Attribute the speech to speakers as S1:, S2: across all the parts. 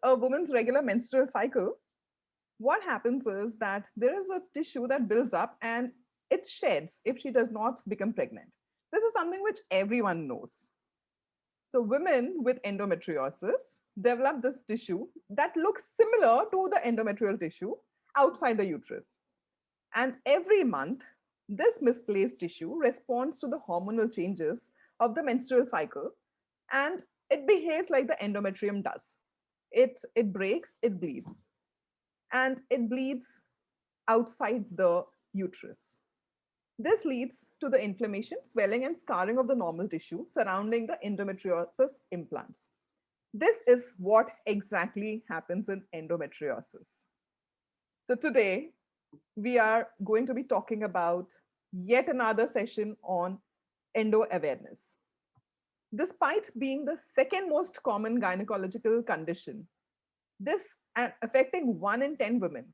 S1: a woman's regular menstrual cycle, what happens is that there is a tissue that builds up and it sheds if she does not become pregnant. This is something which everyone knows. So, women with endometriosis develop this tissue that looks similar to the endometrial tissue outside the uterus. And every month, this misplaced tissue responds to the hormonal changes of the menstrual cycle and it behaves like the endometrium does. It breaks, it bleeds, and it bleeds outside the uterus. This leads to the inflammation, swelling, and scarring of the normal tissue surrounding the endometriosis implants. This is what exactly happens in endometriosis. So, today we are going to be talking about yet another session on endo awareness. Despite being the second most common gynecological condition, this affecting 1 in 10 women,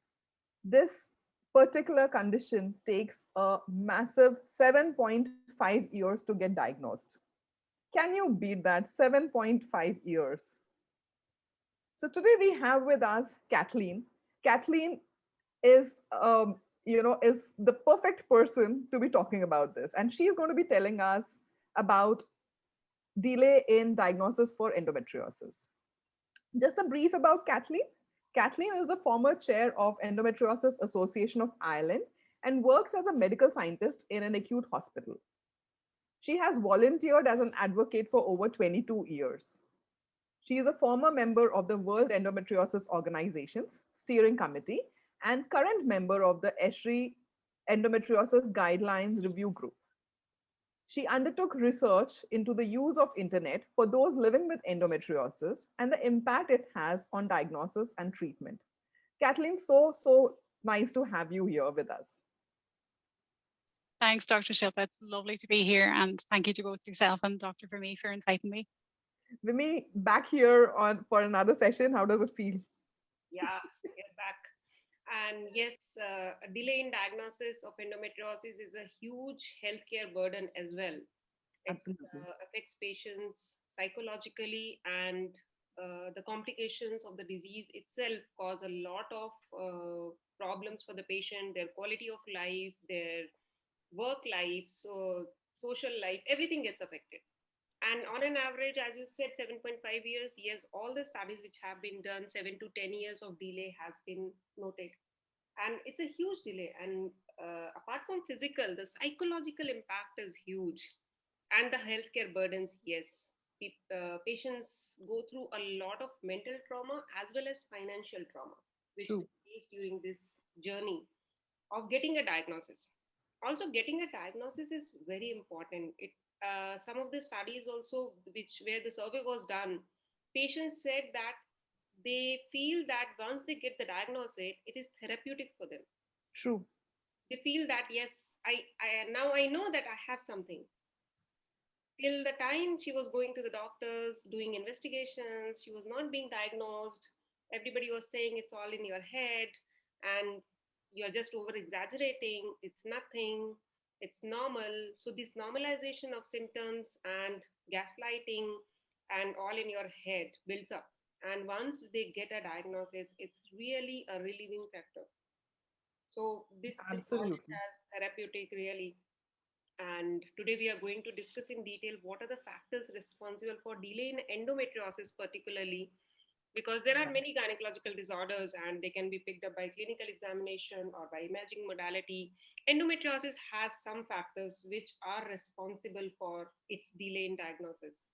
S1: this particular condition takes a massive 7.5 years to get diagnosed. Can you beat that? 7.5 years. So today we have with us Kathleen. Kathleen is is the perfect person to be talking about this, and she's going to be telling us about delay in diagnosis for endometriosis. Just a brief about Kathleen. Kathleen is the former chair of Endometriosis Association of Ireland and works as a medical scientist in an acute hospital. She has volunteered as an advocate for over 22 years. She is a former member of the World Endometriosis Organization's steering committee and current member of the ESHRE Endometriosis Guidelines Review Group. She undertook research into the use of internet for those living with endometriosis and the impact it has on diagnosis and treatment. Kathleen, so nice to have you here with us.
S2: Thanks, Dr. Shilpa. It's lovely to be here, and thank you to both yourself and Dr. Vermee for inviting me.
S1: Vimi, back here for another session. How does it feel?
S3: Yeah, we're back. And yes, a delay in diagnosis of endometriosis is a huge healthcare burden as well. It affects patients psychologically, and the complications of the disease itself cause a lot of problems for the patient, their quality of life, their work life, so social life, everything gets affected. And on an average, as you said, 7.5 years, yes, all the studies which have been done, 7 to 10 years of delay has been noted. And it's a huge delay. And apart from physical, the psychological impact is huge. And the healthcare burdens, yes. Patients go through a lot of mental trauma as well as financial trauma, which is faced during this journey of getting a diagnosis. Also, getting a diagnosis is very important. Some of the studies also, where the survey was done, patients said that they feel that once they get the diagnosis, it is therapeutic for them.
S1: True.
S3: They feel that, yes, now I know that I have something. Till the time she was going to the doctors, doing investigations, she was not being diagnosed. Everybody was saying it's all in your head and you're just over exaggerating. It's nothing. It's normal. So this normalization of symptoms and gaslighting and all in your head builds up. And once they get a diagnosis, it's really a relieving factor. So this is all it has therapeutic really. And today we are going to discuss in detail what are the factors responsible for delay in endometriosis particularly, because there are many gynecological disorders and they can be picked up by clinical examination or by imaging modality. Endometriosis has some factors which are responsible for its delay in diagnosis.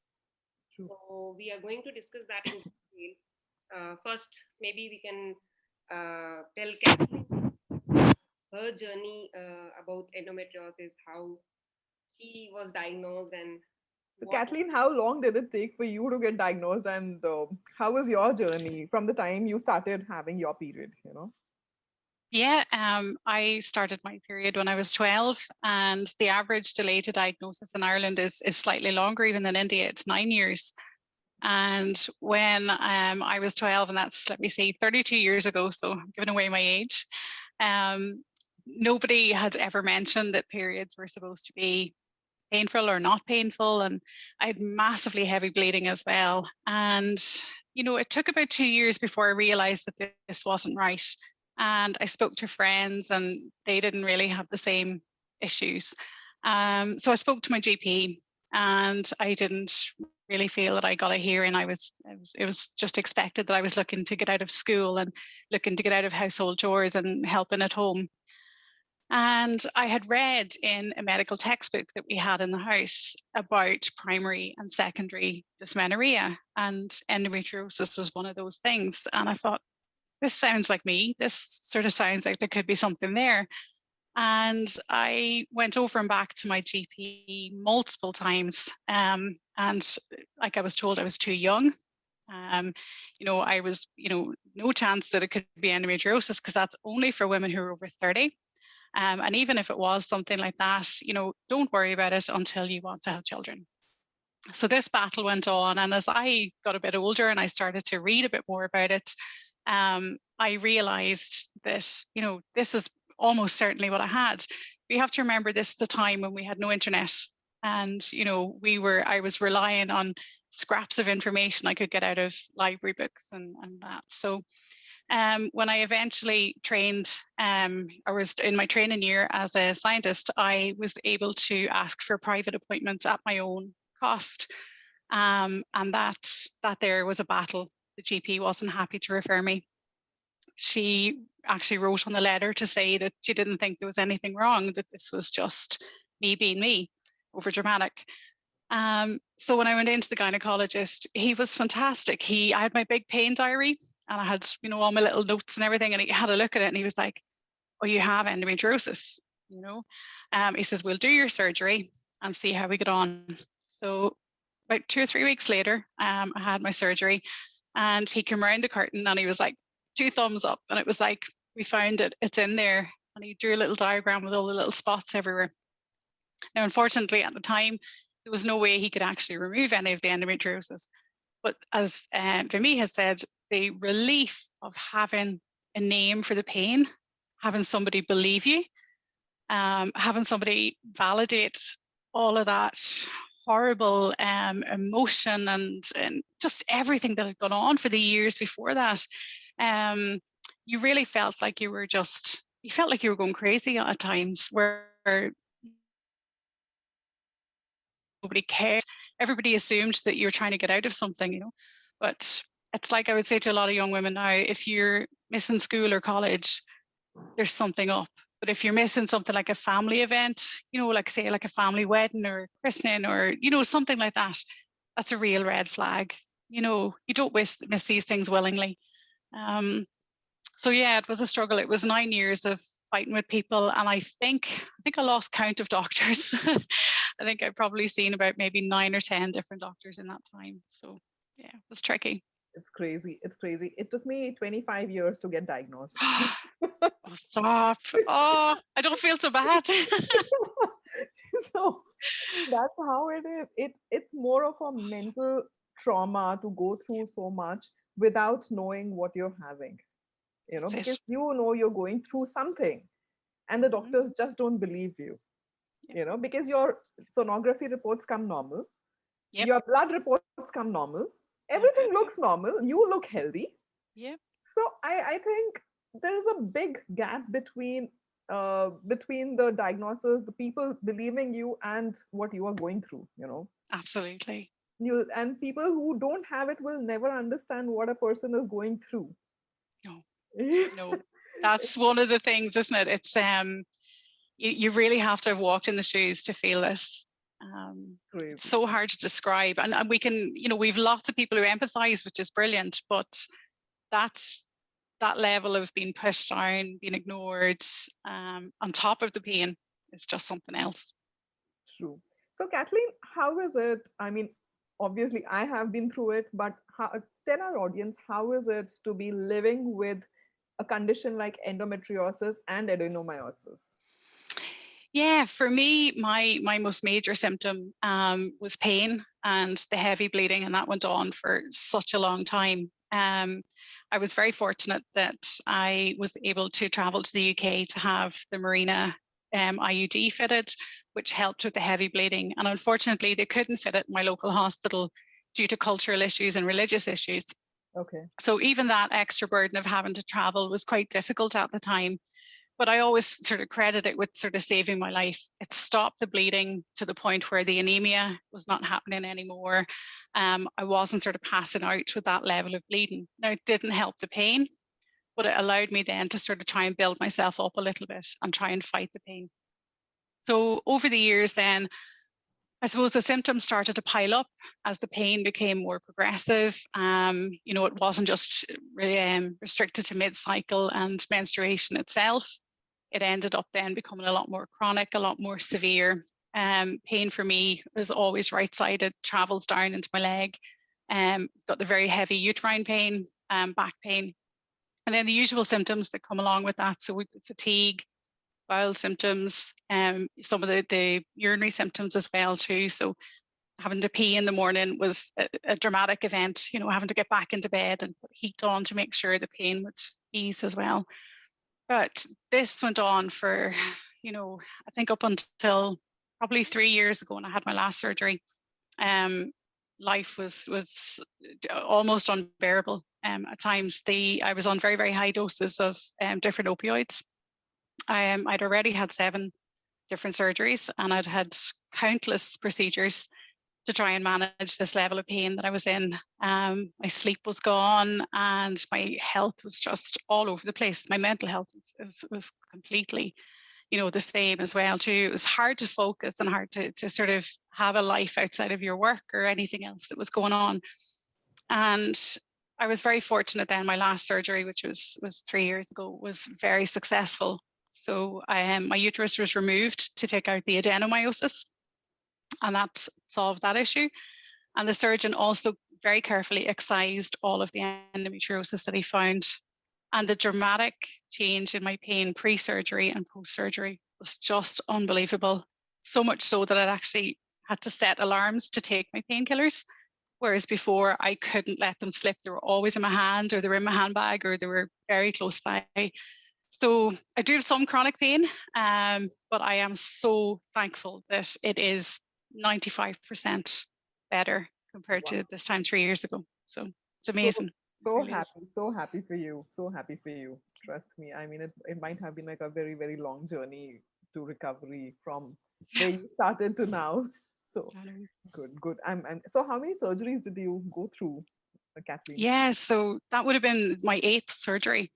S3: True. So we are going to discuss that in detail. First, maybe we can tell Kathleen her journey about endometriosis, how she was diagnosed and
S1: so Kathleen, how long did it take for you to get diagnosed, and how was your journey from the time you started having your period?
S2: Yeah, I started my period when I was 12, and the average delay to diagnosis in Ireland is slightly longer even than India. It's 9 years. And when I was 12, and that's, let me see, 32 years ago, so I'm giving away my age, nobody had ever mentioned that periods were supposed to be painful or not painful, and I had massively heavy bleeding as well. And it took about 2 years before I realized that this wasn't right. And I spoke to friends and they didn't really have the same issues. So I spoke to my GP and I didn't really feel that I got a hearing. It was just expected that I was looking to get out of school and looking to get out of household chores and helping at home. And I had read in a medical textbook that we had in the house about primary and secondary dysmenorrhea, and endometriosis was one of those things. And I thought, this sounds like me. This sort of sounds like there could be something there. And I went over and back to my GP multiple times. And like I was told I was too young. I was, no chance that it could be endometriosis because that's only for women who are over 30. And even if it was something like that, don't worry about it until you want to have children. So this battle went on. And as I got a bit older and I started to read a bit more about it, I realized that, this is almost certainly what I had. We have to remember this is the time when we had no internet. And, I was relying on scraps of information I could get out of library books and that. So when I eventually trained, or was in my training year as a scientist, I was able to ask for private appointments at my own cost. And that there was a battle. The GP wasn't happy to refer me. She actually wrote on the letter to say that she didn't think there was anything wrong, that this was just me being me, over dramatic. So when I went into the gynecologist, he was fantastic. I had my big pain diary and I had, all my little notes and everything, and he had a look at it and he was like, oh, you have endometriosis, He says, we'll do your surgery and see how we get on. So about 2 or 3 weeks later, I had my surgery and he came around the curtain and he was like, 2 thumbs up. And it was like, we found it, it's in there. And he drew a little diagram with all the little spots everywhere. Now, unfortunately, at the time, there was no way he could actually remove any of the endometriosis. But as Vimy has said, the relief of having a name for the pain, having somebody believe you, having somebody validate all of that horrible emotion and just everything that had gone on for the years before that, you really felt like you felt like you were going crazy at times, where nobody cared. Everybody assumed that you were trying to get out of something, But it's like I would say to a lot of young women now, if you're missing school or college, there's something up. But if you're missing something like a family event, like say like a family wedding or christening or, something like that, that's a real red flag. You don't miss these things willingly. So yeah, it was a struggle. It was 9 years of fighting with people. And I think I lost count of doctors. I think I've probably seen about maybe 9 or 10 different doctors in that time. So yeah, it was tricky.
S1: It's crazy. It's crazy. It took me 25 years to get diagnosed.
S2: Oh, stop. Oh, I don't feel so bad.
S1: So that's how it is. It's more of a mental trauma to go through so much without knowing what you're having. Because you're going through something and the doctors just don't believe you. Because your sonography reports come normal.
S2: Yep.
S1: Your blood reports come normal. Everything looks normal. You look healthy.
S2: Yeah.
S1: So I think there's a big gap between the diagnosis, the people believing you, and what you are going through.
S2: Absolutely.
S1: And people who don't have it will never understand what a person is going through.
S2: No, that's one of the things, isn't it? It's you really have to have walked in the shoes to feel this. It's so hard to describe, and we can, we've lots of people who empathize, which is brilliant, but that level of being pushed down, being ignored, on top of the pain, is just something else.
S1: True. So Kathleen, how is it? I mean, obviously I have been through it, but tell our audience, how is it to be living with a condition like endometriosis and adenomyosis?
S2: Yeah, for me, my most major symptom was pain and the heavy bleeding, and that went on for such a long time. I was very fortunate that I was able to travel to the UK to have the Marina IUD fitted, which helped with the heavy bleeding. And unfortunately, they couldn't fit it in my local hospital due to cultural issues and religious issues.
S1: Okay.
S2: So even that extra burden of having to travel was quite difficult at the time. But I always sort of credit it with sort of saving my life. It stopped the bleeding to the point where the anemia was not happening anymore. I wasn't sort of passing out with that level of bleeding. Now, it didn't help the pain, but it allowed me then to sort of try and build myself up a little bit and try and fight the pain. So over the years, then, I suppose the symptoms started to pile up as the pain became more progressive. It wasn't just really restricted to mid-cycle and menstruation itself. It ended up then becoming a lot more chronic, a lot more severe. Pain for me was always right-sided, travels down into my leg. Got the very heavy uterine pain, back pain, and then the usual symptoms that come along with that. So fatigue, bowel symptoms, some of the urinary symptoms as well too. So having to pee in the morning was a dramatic event, having to get back into bed and put heat on to make sure the pain would ease as well. But this went on for, I think up until probably 3 years ago when I had my last surgery. Life was almost unbearable. At times, I was on very, very high doses of different opioids. I'd already had 7 different surgeries, and I'd had countless procedures to try and manage this level of pain that I was in. My sleep was gone, and my health was just all over the place. My mental health was completely, the same as well too. It was hard to focus and hard to sort of have a life outside of your work or anything else that was going on. And I was very fortunate then. My last surgery, which was 3 years ago, was very successful. So my uterus was removed to take out the adenomyosis, and that solved that issue. And the surgeon also very carefully excised all of the endometriosis that he found. And the dramatic change in my pain pre-surgery and post-surgery was just unbelievable. So much so that I'd actually had to set alarms to take my painkillers. Whereas before I couldn't let them slip. They were always in my hand, or they were in my handbag, or they were very close by. So I do have some chronic pain, but I am so thankful that it is 95% better compared
S1: Wow.
S2: to this time 3 years ago. So it's
S1: So
S2: amazing. It
S1: so
S2: really is.
S1: happy, so happy for you, so happy for you. Trust me. I mean, it might have been like a very, very long journey to recovery from where you started to now. So good, good. So how many surgeries did you go through, Kathleen?
S2: Yeah, so that would have been my 8th surgery,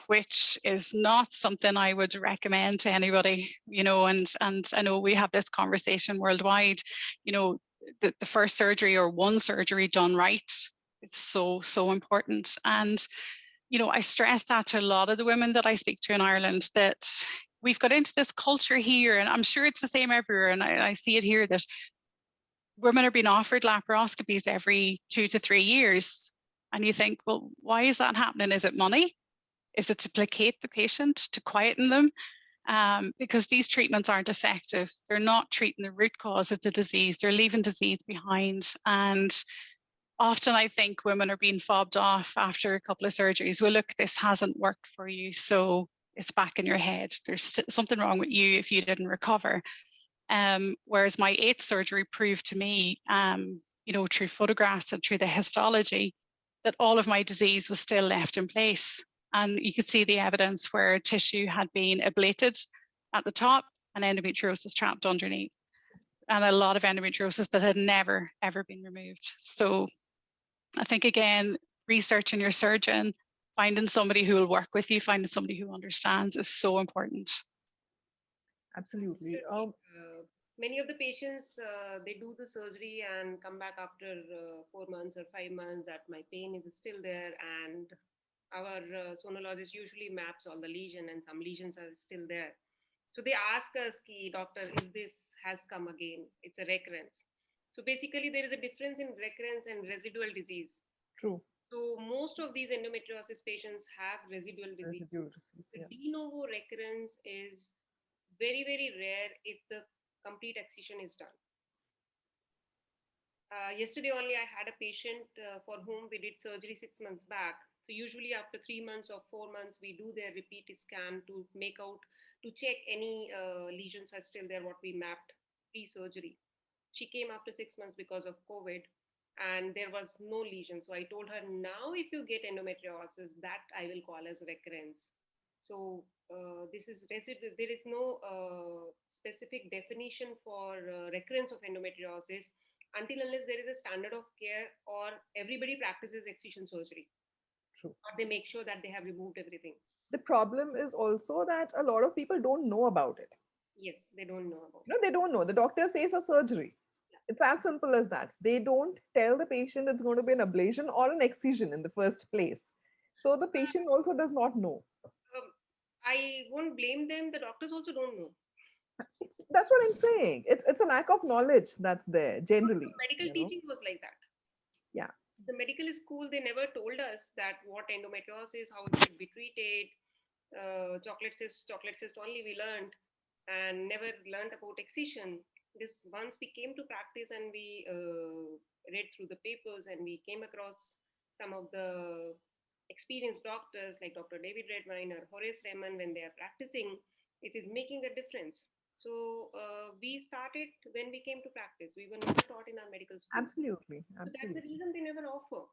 S2: which is not something I would recommend to anybody, and I know we have this conversation worldwide, the first surgery or one surgery done right is so, so important. And, I stress that to a lot of the women that I speak to in Ireland, that we've got into this culture here, and I'm sure it's the same everywhere, and I see it here, that women are being offered laparoscopies every 2 to 3 years. And you think, well, why is that happening? Is it money? Is it to placate the patient, to quieten them? Because these treatments aren't effective. They're not treating the root cause of the disease. They're leaving disease behind. And often I think women are being fobbed off after a couple of surgeries. Well, look, this hasn't worked for you, so it's back in your head. There's something wrong with you if you didn't recover. Whereas my 8th surgery proved to me, through photographs and through the histology, that all of my disease was still left in place. And you could see the evidence where tissue had been ablated at the top and endometriosis trapped underneath, and a lot of endometriosis that had never, ever been removed. So I think, again, researching your surgeon, finding somebody who will work with you, finding somebody who understands is so important.
S1: Absolutely.
S3: Many of the patients, they do the surgery and come back after 4 months or 5 months that my pain is still there, and our sonologist usually maps all the lesion, and some lesions are still there. So they ask us, "Ki, doctor, is this has come again? It's a recurrence." So basically, there is a difference in recurrence and residual disease.
S1: True.
S3: So most of these endometriosis patients have residual disease.
S1: Residual disease.
S3: The
S1: Yeah.
S3: de novo recurrence is very, very rare if the complete excision is done. Yesterday only, I had a patient for whom we did surgery 6 months back. So usually after 3 months or 4 months, we do their repeat scan to make out, to check any lesions are still there, what we mapped pre-surgery. She came after 6 months because of COVID. and there was no lesion. So I told her, now if you get endometriosis, that I will call as recurrence. So this is residual. There is no specific definition for recurrence of endometriosis until unless there is a standard of care or everybody practices excision surgery,
S1: True.
S3: or they make sure that they have removed everything.
S1: The problem is also that a lot of people don't know about it.
S3: Yes, they don't know about
S1: No,
S3: it.
S1: they don't know. The doctor says a surgery. It's as simple as that. They don't tell the patient it's going to be an ablation or an excision in the first place. So the patient also does not know.
S3: I won't blame them. The doctors also don't know.
S1: That's what I'm saying. It's a lack of knowledge that's there
S3: The
S1: generally,
S3: medical
S1: you know.
S3: teaching was like that.
S1: Yeah.
S3: The medical school, they never told us that what endometriosis, how it should be treated. Chocolate cyst only we learned, and never learned about excision. This once we came to practice and we read through the papers and we came across some of the experienced doctors like Dr. David Redwine or Horace Raymond when they are practicing, it is making a difference. So we started when we came to practice. We were never taught in our medical school.
S1: Absolutely.
S3: So that's the
S1: Absolutely.
S3: reason they never offer.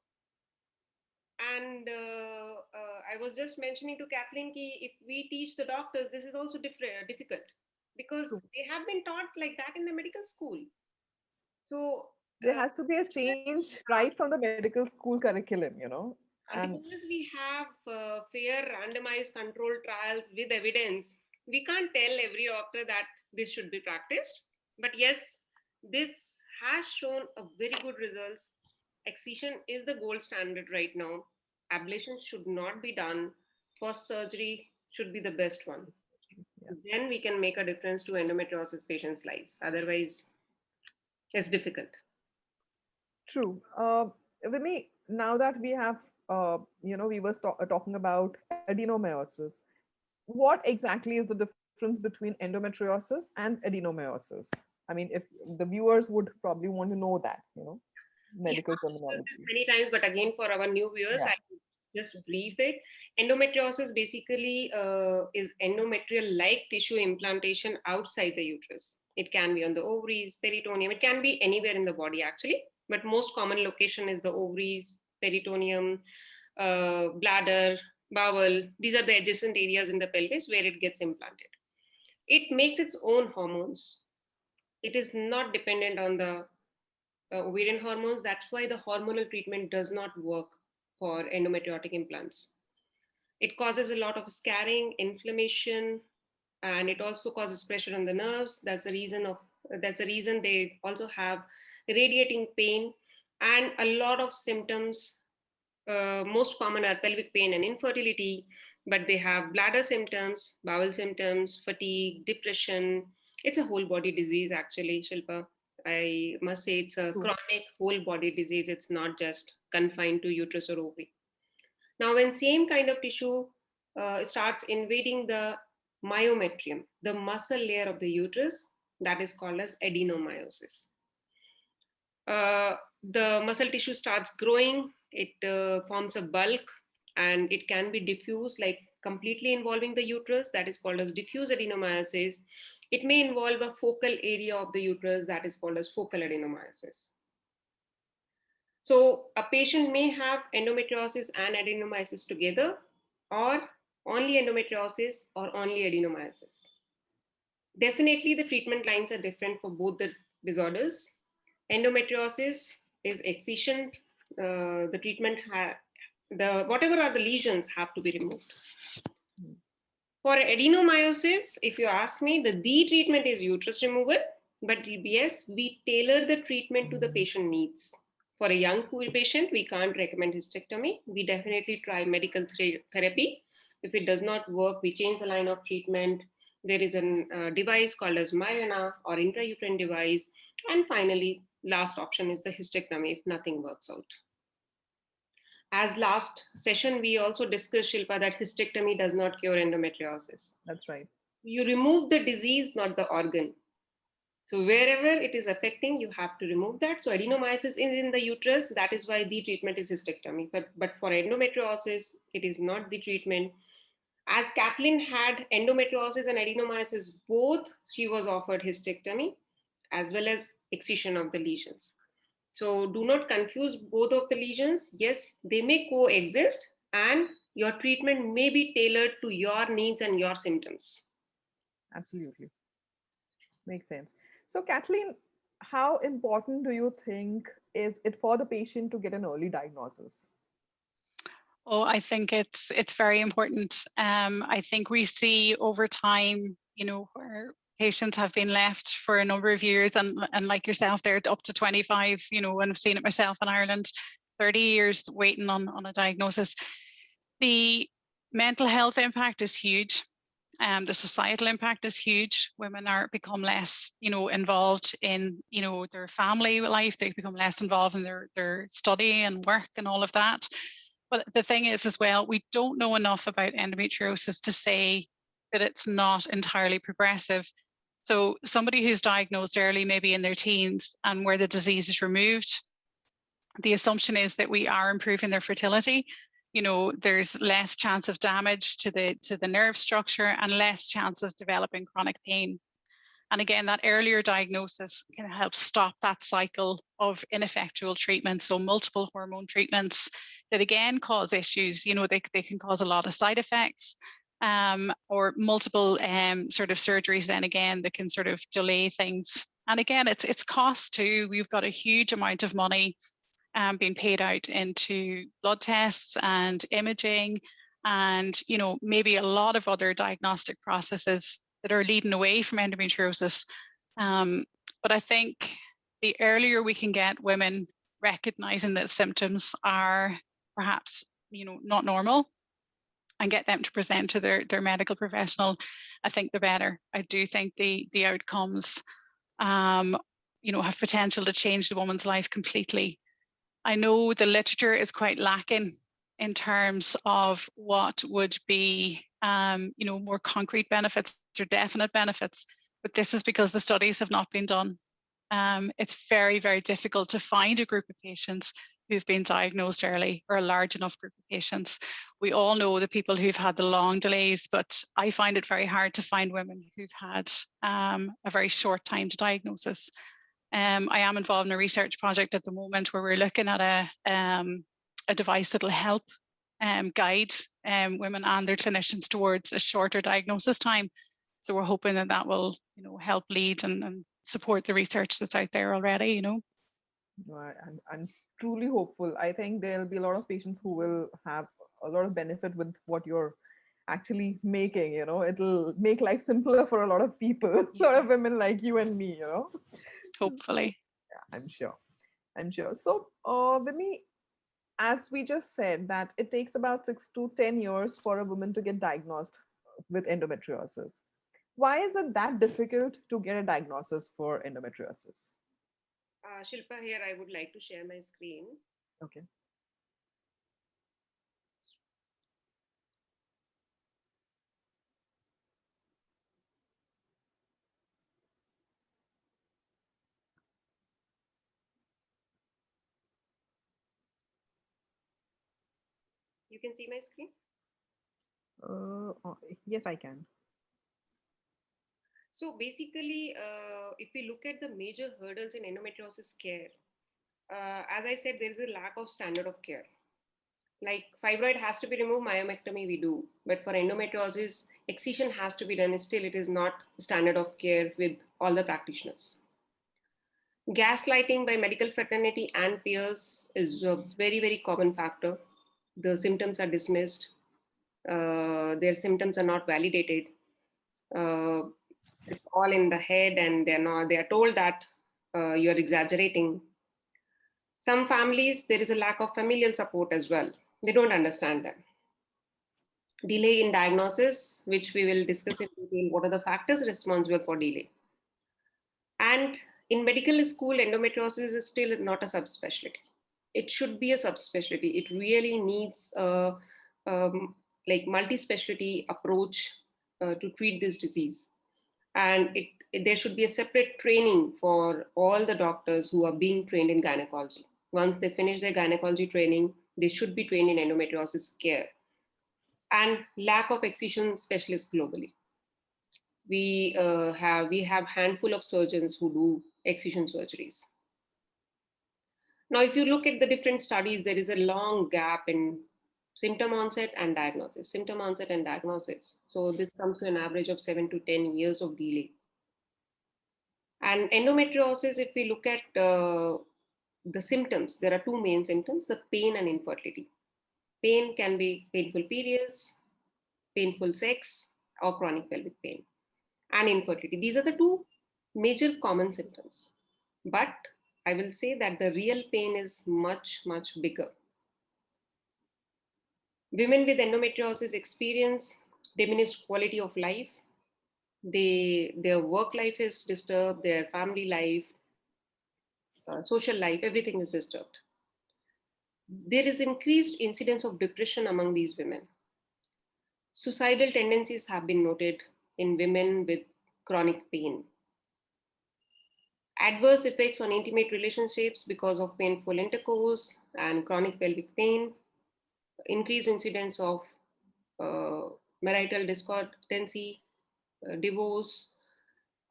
S3: And I was just mentioning to Kathleen ki if we teach the doctors, this is also difficult because
S1: True.
S3: they have been taught like that in the medical school. So
S1: There has to be a
S3: unless we
S1: change
S3: have,
S1: right from the medical school curriculum, you know. And
S3: unless we have fair randomized controlled trials with evidence, we can't tell every doctor that this should be practiced. But yes, this has shown a very good results. Excision is the gold standard right now. Ablation should not be done. First surgery should be the best one.
S1: yeah,
S3: Then we can make a difference to endometriosis patients' lives. Otherwise, it's difficult.
S1: true. Vimi, now that we have, we were talking about adenomyosis, what exactly is the difference between endometriosis and adenomyosis? I mean, if the viewers would probably want to know that,
S3: We
S1: medical
S3: have discussed this
S1: terminology.
S3: many times, but again, for our new viewers,
S1: Yeah.
S3: I just brief it. Endometriosis basically is endometrial like tissue implantation outside the uterus. It can be on the ovaries, peritoneum, it can be anywhere in the body actually, but most common location is the ovaries, peritoneum, bladder, bowel. These are the adjacent areas in the pelvis where it gets implanted. It makes its own hormones. It is not dependent on the ovarian hormones. That's why the hormonal treatment does not work for endometriotic implants. It causes a lot of scarring, inflammation, and it also causes pressure on the nerves. That's the reason they also have radiating pain and a lot of symptoms. Most common are pelvic pain and infertility, but they have bladder symptoms, bowel symptoms, fatigue, depression. It's a whole body disease, actually, Shilpa. I must say it's a
S1: True.
S3: chronic whole body disease. It's not just confined to uterus or ovary. Now, when same kind of tissue starts invading the myometrium, the muscle layer of the uterus, that is called as adenomyosis. The muscle tissue starts growing, it forms a bulk, and it can be diffuse, like completely involving the uterus, that is called as diffuse adenomyosis. It may involve a focal area of the uterus, that is called as focal adenomyosis. So a patient may have endometriosis and adenomyosis together, or only endometriosis or only adenomyosis. Definitely, the treatment lines are different for both the disorders. Endometriosis is excision. The treatment, the whatever are the lesions have to be removed. For adenomyosis, if you ask me, the treatment is uterus removal, but yes, we tailor the treatment to the patient needs. For a young patient, we can't recommend hysterectomy. We definitely try medical therapy. If it does not work, we change the line of treatment. There is a device called as Mirena or intrauterine device. And finally, last option is the hysterectomy if nothing works out. As last session, we also discussed, Shilpa, that hysterectomy does not cure endometriosis.
S1: That's right.
S3: You remove the disease, not the organ. So wherever it is affecting, you have to remove that. So adenomyosis is in the uterus. That is why the treatment is hysterectomy. But for endometriosis, it is not the treatment. As Kathleen had endometriosis and adenomyosis both, she was offered hysterectomy as well as excision of the lesions. So do not confuse both of the lesions. Yes, they may coexist and your treatment may be tailored to your needs and your symptoms.
S1: Absolutely. Makes sense. So, Kathleen, how important do you think is it for the patient to get an early diagnosis?
S2: Oh, I think it's very important. I think we see over time, where patients have been left for a number of years, and like yourself, they're up to 25. And I've seen it myself in Ireland, 30 years waiting on a diagnosis. The mental health impact is huge. The societal impact is huge. Women are become less, involved in, their family life. They become less involved in their study and work and all of that. But the thing is as well, we don't know enough about endometriosis to say that it's not entirely progressive. So somebody who's diagnosed early, maybe in their teens, and where the disease is removed, the assumption is that we are improving their fertility. There's less chance of damage to the nerve structure and less chance of developing chronic pain. And again, that earlier diagnosis can help stop that cycle of ineffectual treatment. So multiple hormone treatments that again cause issues. They can cause a lot of side effects, or multiple sort of surgeries then again that can sort of delay things. And again, it's cost too. We've got a huge amount of money being paid out into blood tests and imaging, and maybe a lot of other diagnostic processes that are leading away from endometriosis. But I think the earlier we can get women recognizing that symptoms are perhaps not normal, and get them to present to their medical professional, I think the better. I do think the outcomes have potential to change the woman's life completely. I know the literature is quite lacking in terms of what would be, more concrete benefits or definite benefits, but this is because the studies have not been done. It's very, very difficult to find a group of patients who've been diagnosed early, or a large enough group of patients. We all know the people who've had the long delays, but I find it very hard to find women who've had a very short time to diagnosis. I am involved in a research project at the moment where we're looking at a device that'll help guide women and their clinicians towards a shorter diagnosis time. So we're hoping that will, help lead and support the research that's out there already.
S1: I'm truly hopeful. I think there'll be a lot of patients who will have a lot of benefit with what you're actually making. It'll make life simpler for a lot of people, a lot of women like you and me.
S2: Hopefully.
S1: Yeah, I'm sure. I'm sure. So, Vimi, as we just said, that it takes about 6 to 10 years for a woman to get diagnosed with endometriosis. Why is it that difficult to get a diagnosis for endometriosis?
S3: Shilpa, here I would like to share my screen.
S1: Okay.
S3: You can see my screen?
S1: Yes, I can.
S3: So basically, if we look at the major hurdles in endometriosis care, as I said, there is a lack of standard of care. Like fibroid has to be removed, myomectomy we do. But for endometriosis, excision has to be done. Still, it is not standard of care with all the practitioners. Gaslighting by medical fraternity and peers is a very, very common factor. The symptoms are dismissed. Their symptoms are not validated. It's all in the head, and they are told that you're exaggerating. Some families, there is a lack of familial support as well. They don't understand them. Delay in diagnosis, which we will discuss in detail, what are the factors responsible for delay. And in medical school, endometriosis is still not a subspecialty. It should be a subspecialty. It really needs a like multi-specialty approach to treat this disease. And there should be a separate training for all the doctors who are being trained in gynecology. Once they finish their gynecology training, they should be trained in endometriosis care. And lack of excision specialists globally. We have handful of surgeons who do excision surgeries. Now, if you look at the different studies, there is a long gap in symptom onset and diagnosis, symptom onset and diagnosis. So this comes to an average of 7 to 10 years of delay. And endometriosis, if we look at the symptoms, there are two main symptoms, the pain and infertility. Pain can be painful periods, painful sex, or chronic pelvic pain, and infertility. These are the two major common symptoms. But I will say that the real pain is much, much bigger. Women with endometriosis experience diminished quality of life. Their work life is disturbed, their family life, social life, everything is disturbed. There is increased incidence of depression among these women. Suicidal tendencies have been noted in women with chronic pain. Adverse effects on intimate relationships because of painful intercourse and chronic pelvic pain, increased incidence of marital disconstancy, divorce,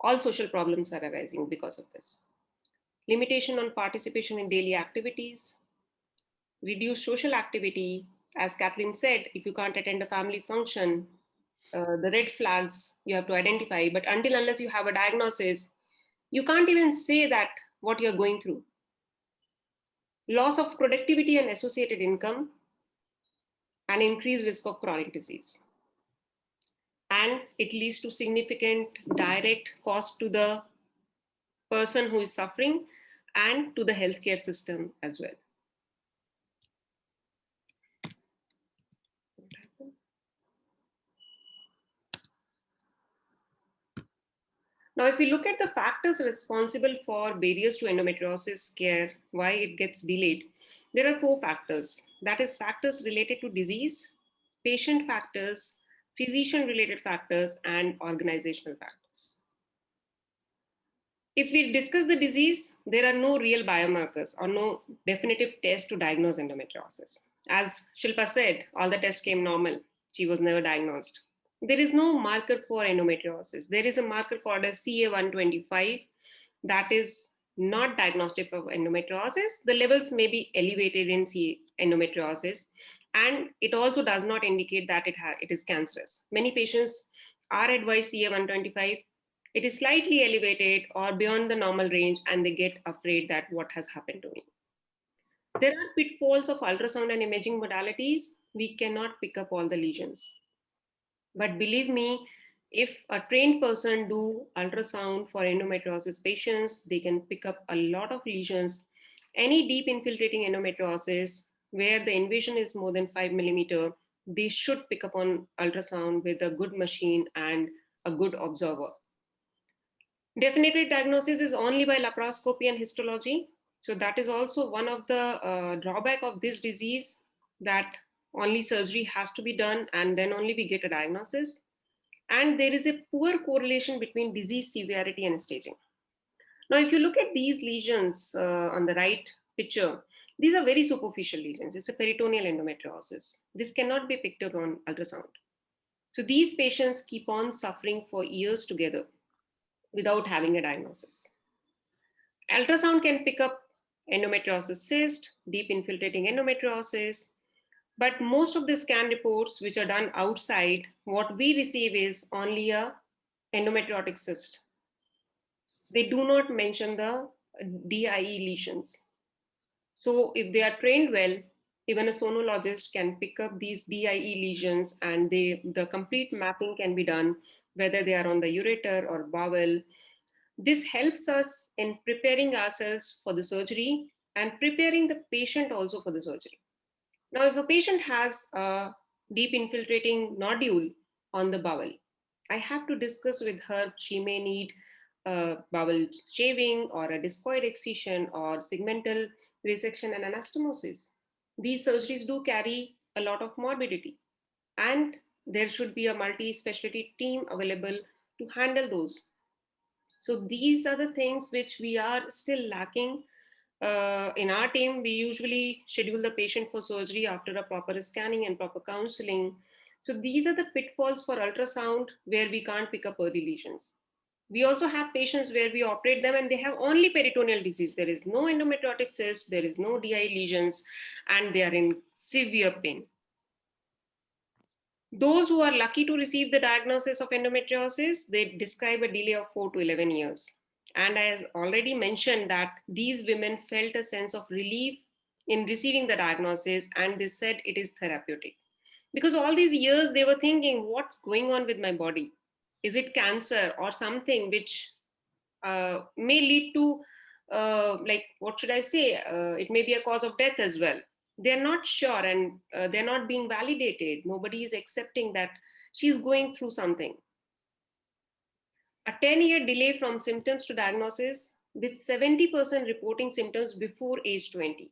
S3: all social problems are arising because of this. Limitation on participation in daily activities, reduced social activity. As Kathleen said, if you can't attend a family function, the red flags you have to identify, but unless you have a diagnosis, you can't even say that what you're going through. Loss of productivity and associated income, and increased risk of chronic disease. And it leads to significant direct cost to the person who is suffering and to the healthcare system as well. Now, if we look at the factors responsible for barriers to endometriosis care, why it gets delayed, there are 4 factors. That is factors related to disease, patient factors, physician-related factors, and organizational factors. If we discuss the disease, there are no real biomarkers or no definitive test to diagnose endometriosis. As Shilpa said, all the tests came normal. She was never diagnosed. There is no marker for endometriosis. There is a marker for the CA125 that is not diagnostic of endometriosis. The levels may be elevated in endometriosis, and it also does not indicate that it is cancerous. Many patients are advised CA125. It is slightly elevated or beyond the normal range, and they get afraid that what has happened to me. There are pitfalls of ultrasound and imaging modalities. We cannot pick up all the lesions. But believe me, if a trained person do ultrasound for endometriosis patients, they can pick up a lot of lesions. Any deep infiltrating endometriosis where the invasion is more than 5 millimeter, they should pick up on ultrasound with a good machine and a good observer. Definitive diagnosis is only by laparoscopy and histology. So that is also one of the drawback of this disease, that only surgery has to be done and then only we get a diagnosis. And there is a poor correlation between disease severity and staging. Now, if you look at these lesions on the right picture, these are very superficial lesions. It's a peritoneal endometriosis. This cannot be picked up on ultrasound. So these patients keep on suffering for years together without having a diagnosis. Ultrasound can pick up endometriosis cyst, deep infiltrating endometriosis, but most of the scan reports which are done outside, what we receive is only a endometriotic cyst. They do not mention the DIE lesions. So if they are trained well, even a sonologist can pick up these DIE lesions, and the complete mapping can be done, whether they are on the ureter or bowel. This helps us in preparing ourselves for the surgery and preparing the patient also for the surgery. Now, if a patient has a deep infiltrating nodule on the bowel, I have to discuss with her. She may need bowel shaving or a discoid excision or segmental resection and anastomosis. These surgeries do carry a lot of morbidity, and there should be a multi-specialty team available to handle those. So these are the things which we are still lacking. In our team, we usually schedule the patient for surgery after a proper scanning and proper counseling. So these are the pitfalls for ultrasound where we can't pick up early lesions. We also have patients where we operate them and they have only peritoneal disease. There is no endometriotic cyst, there is no DI lesions, and they are in severe pain. Those who are lucky to receive the diagnosis of endometriosis, they describe a delay of 4 to 11 years. And I already mentioned that these women felt a sense of relief in receiving the diagnosis, and they said it is therapeutic. Because all these years they were thinking, what's going on with my body? Is it cancer or something which may lead to, like, what should I say? It may be a cause of death as well. They're not sure, and they're not being validated. Nobody is accepting that she's going through something. A 10-year delay from symptoms to diagnosis, with 70% reporting symptoms before age 20.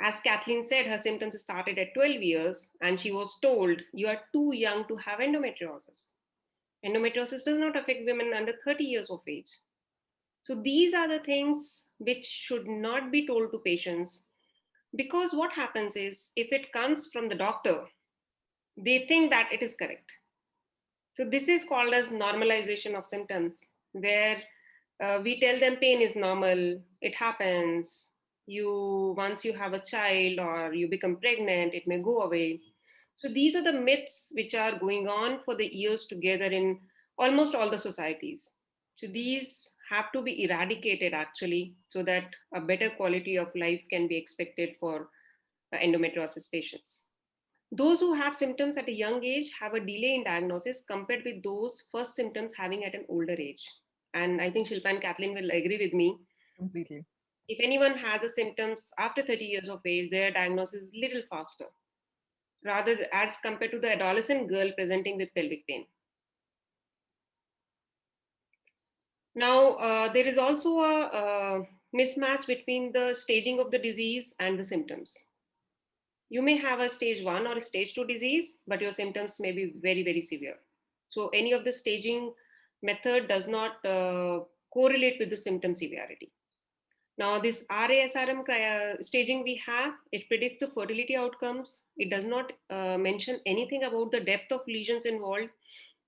S3: As Kathleen said, her symptoms started at 12 years, and she was told, you are too young to have endometriosis. Endometriosis does not affect women under 30 years of age. So these are the things which should not be told to patients, because what happens is, if it comes from the doctor, they think that it is correct. So this is called as normalization of symptoms, where we tell them pain is normal, it happens. Once you have a child or you become pregnant, it may go away. So these are the myths which are going on for the years together in almost all the societies. So these have to be eradicated actually, so that a better quality of life can be expected for endometriosis patients. Those who have symptoms at a young age have a delay in diagnosis compared with those first symptoms having at an older age. And I think Shilpa and Kathleen will agree with me.
S1: Completely.
S3: If anyone has the symptoms after 30 years of age, their diagnosis is a little faster, rather as compared to the adolescent girl presenting with pelvic pain. Now, there is also a mismatch between the staging of the disease and the symptoms. You may have a stage 1 or a stage 2 disease, but your symptoms may be very, very severe. So any of the staging method does not correlate with the symptom severity. Now, this RASRM staging we have, it predicts the fertility outcomes. It does not mention anything about the depth of lesions involved.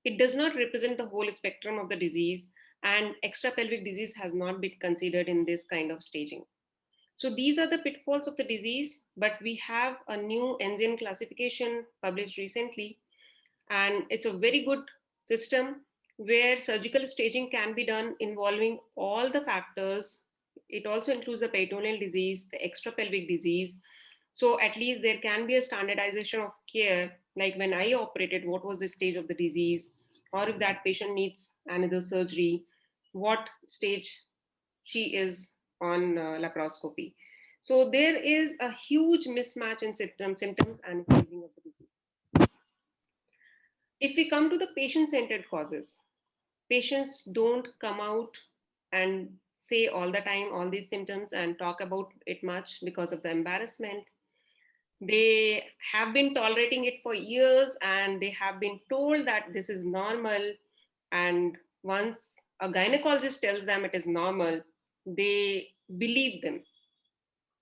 S3: It does not represent the whole spectrum of the disease, and extrapelvic disease has not been considered in this kind of staging. So these are the pitfalls of the disease, but we have a new NZN classification published recently, and it's a very good system where surgical staging can be done involving all the factors. It also includes the peritoneal disease, the extrapelvic disease. So at least there can be a standardization of care, like when I operated, what was the stage of the disease, or if that patient needs another surgery, what stage she is on laparoscopy. So there is a huge mismatch in symptoms and staging of the disease. If we come to the patient-centered causes, patients don't come out and say all the time all these symptoms and talk about it much because of the embarrassment. They have been tolerating it for years, and they have been told that this is normal. And once a gynecologist tells them it is normal, they believe them,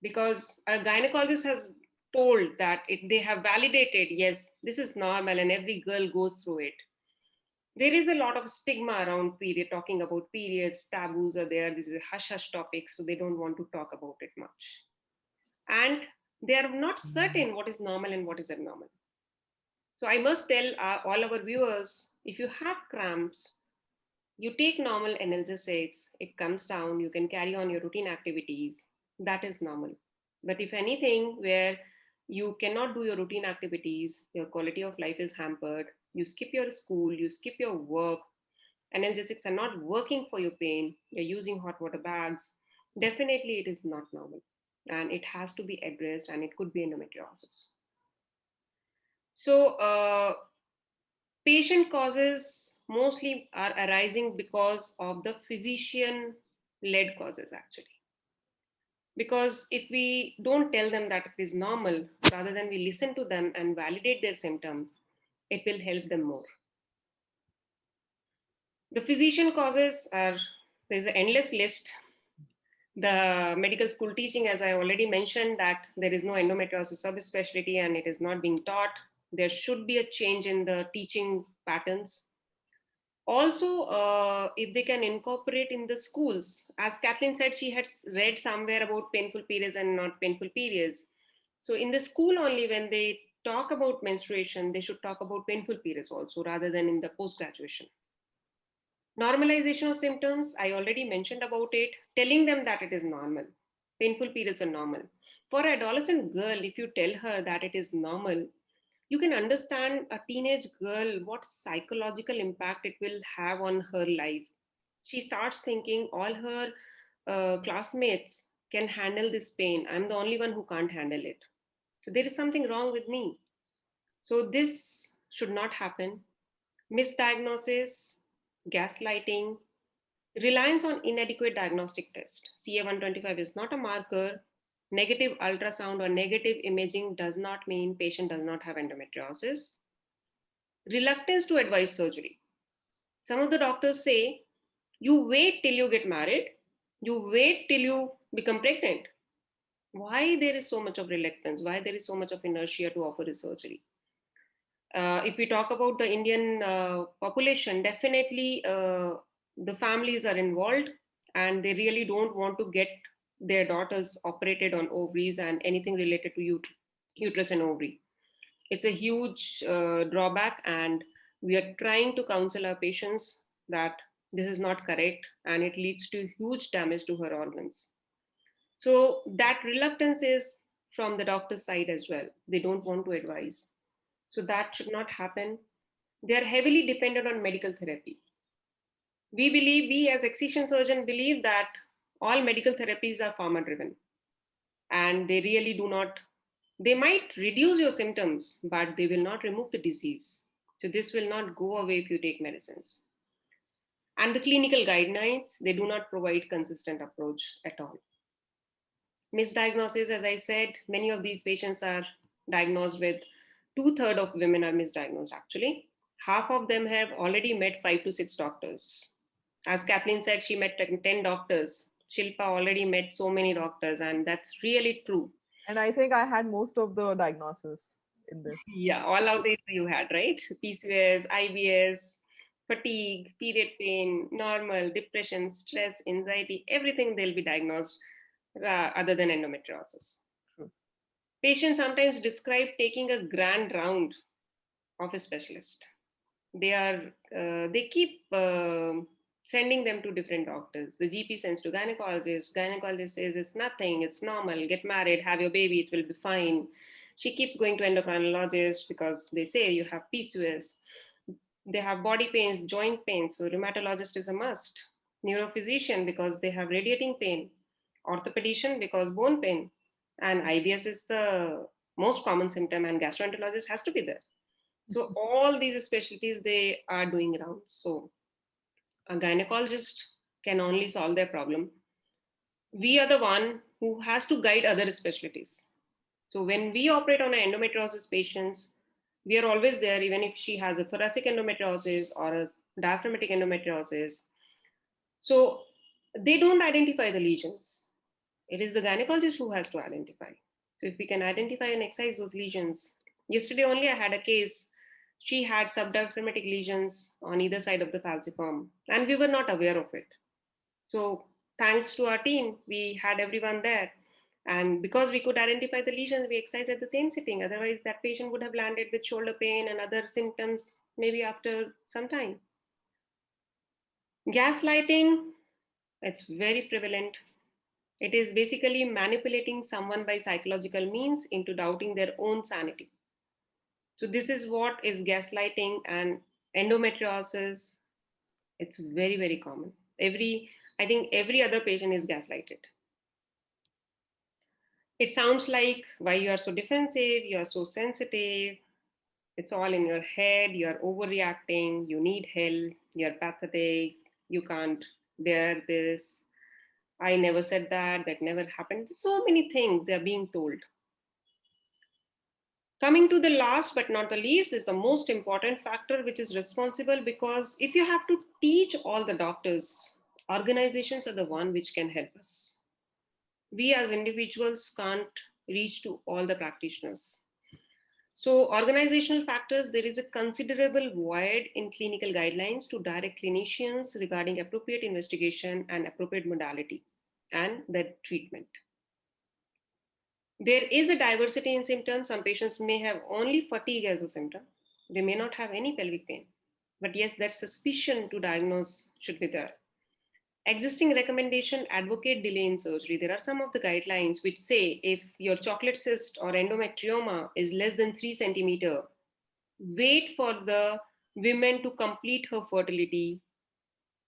S3: because a gynecologist has told that they have validated, yes, this is normal, and every girl goes through it. There is a lot of stigma around talking about periods. Taboos are there. This is a hush hush topic, so they don't want to talk about it much. And they are not certain what is normal and what is abnormal. So I must tell all our viewers, if you have cramps, you take normal analgesics, it comes down, you can carry on your routine activities, that is normal. But if anything where you cannot do your routine activities, your quality of life is hampered, you skip your school, you skip your work, analgesics are not working for your pain, you're using hot water bags, definitely it is not normal. And it has to be addressed, and it could be endometriosis. So patient causes mostly are arising because of the physician led causes actually. Because if we don't tell them that it is normal, rather than we listen to them and validate their symptoms, it will help them more. The physician causes are, there's an endless list. The medical school teaching, as I already mentioned, that there is no endometriosis subspecialty and it is not being taught. There should be a change in the teaching patterns. Also, if they can incorporate in the schools, as Kathleen said, she had read somewhere about painful periods and not painful periods. So in the school only, when they talk about menstruation, they should talk about painful periods also, rather than in the post-graduation. Normalization of symptoms, I already mentioned about it, telling them that it is normal. Painful periods are normal. For an adolescent girl, if you tell her that it is normal, you can understand a teenage girl what psychological impact it will have on her life. She starts thinking all her classmates can handle this pain. I'm the only one who can't handle it. So there is something wrong with me. So this should not happen. Misdiagnosis, gaslighting, reliance on inadequate diagnostic test. CA125 is not a marker. Negative ultrasound or negative imaging does not mean patient does not have endometriosis. Reluctance to advise surgery. Some of the doctors say, you wait till you get married, you wait till you become pregnant. Why there is so much of reluctance? Why there is so much of inertia to offer a surgery? If we talk about the Indian population, definitely the families are involved and they really don't want to get their daughters operated on ovaries and anything related to uterus and ovary. It's a huge drawback, and we are trying to counsel our patients that this is not correct and it leads to huge damage to her organs. So that reluctance is from the doctor's side as well. They don't want to advise. So that should not happen. They are heavily dependent on medical therapy. We as excision surgeon believe that all medical therapies are pharma driven, and they really do not, they might reduce your symptoms, but they will not remove the disease. So this will not go away if you take medicines. And the clinical guidelines, they do not provide consistent approach at all. Misdiagnosis, as I said, many of these patients are diagnosed with, 2/3 of women are misdiagnosed actually. Half of them have already met 5 to 6 doctors. As Kathleen said, she met 10 doctors. Shilpa already met so many doctors, and that's really true.
S1: And I think I had most of the diagnosis in this.
S3: Yeah, all of these you had, right? PCOS, IBS, fatigue, period pain, normal, depression, stress, anxiety, everything they'll be diagnosed other than endometriosis.
S1: True.
S3: Patients sometimes describe taking a grand round of a specialist. They keep sending them to different doctors. The GP sends to gynecologist says it's nothing, it's normal, get married, have your baby, it will be fine. She keeps going to endocrinologist because they say you have PCOS. They have body pains, joint pains, so rheumatologist is a must. Neurophysician because they have radiating pain. Orthopedician because bone pain. And IBS is the most common symptom, and gastroenterologist has to be there. So all these specialties, they are doing rounds. So a gynecologist can only solve their problem. We are the one who has to guide other specialties. So when we operate on an endometriosis patients, we are always there, even if she has a thoracic endometriosis or a diaphragmatic endometriosis. So they don't identify the lesions. It is the gynecologist who has to identify. So if we can identify and excise those lesions. Yesterday only I had a case. She had subdiaphragmatic lesions on either side of the falciform, and we were not aware of it. So thanks to our team, we had everyone there. And because we could identify the lesions, we excised at the same sitting. Otherwise, that patient would have landed with shoulder pain and other symptoms maybe after some time. Gaslighting, it's very prevalent. It is basically manipulating someone by psychological means into doubting their own sanity. So this is what is gaslighting, and endometriosis. It's very, very common. I think every other patient is gaslighted. It sounds like, why you are so defensive, you are so sensitive, it's all in your head, you are overreacting, you need help, you're pathetic, you can't bear this. I never said that, that never happened. So many things they are being told. Coming to the last but not the least is the most important factor, which is responsible, because if you have to teach all the doctors, organizations are the one which can help us. We as individuals can't reach to all the practitioners. So organizational factors, there is a considerable void in clinical guidelines to direct clinicians regarding appropriate investigation and appropriate modality and the treatment. There is a diversity in symptoms. Some patients may have only fatigue as a symptom. They may not have any pelvic pain. But yes, that suspicion to diagnose should be there. Existing recommendation advocate delay in surgery. There are some of the guidelines which say if your chocolate cyst or endometrioma is less than 3 centimeter, wait for the women to complete her fertility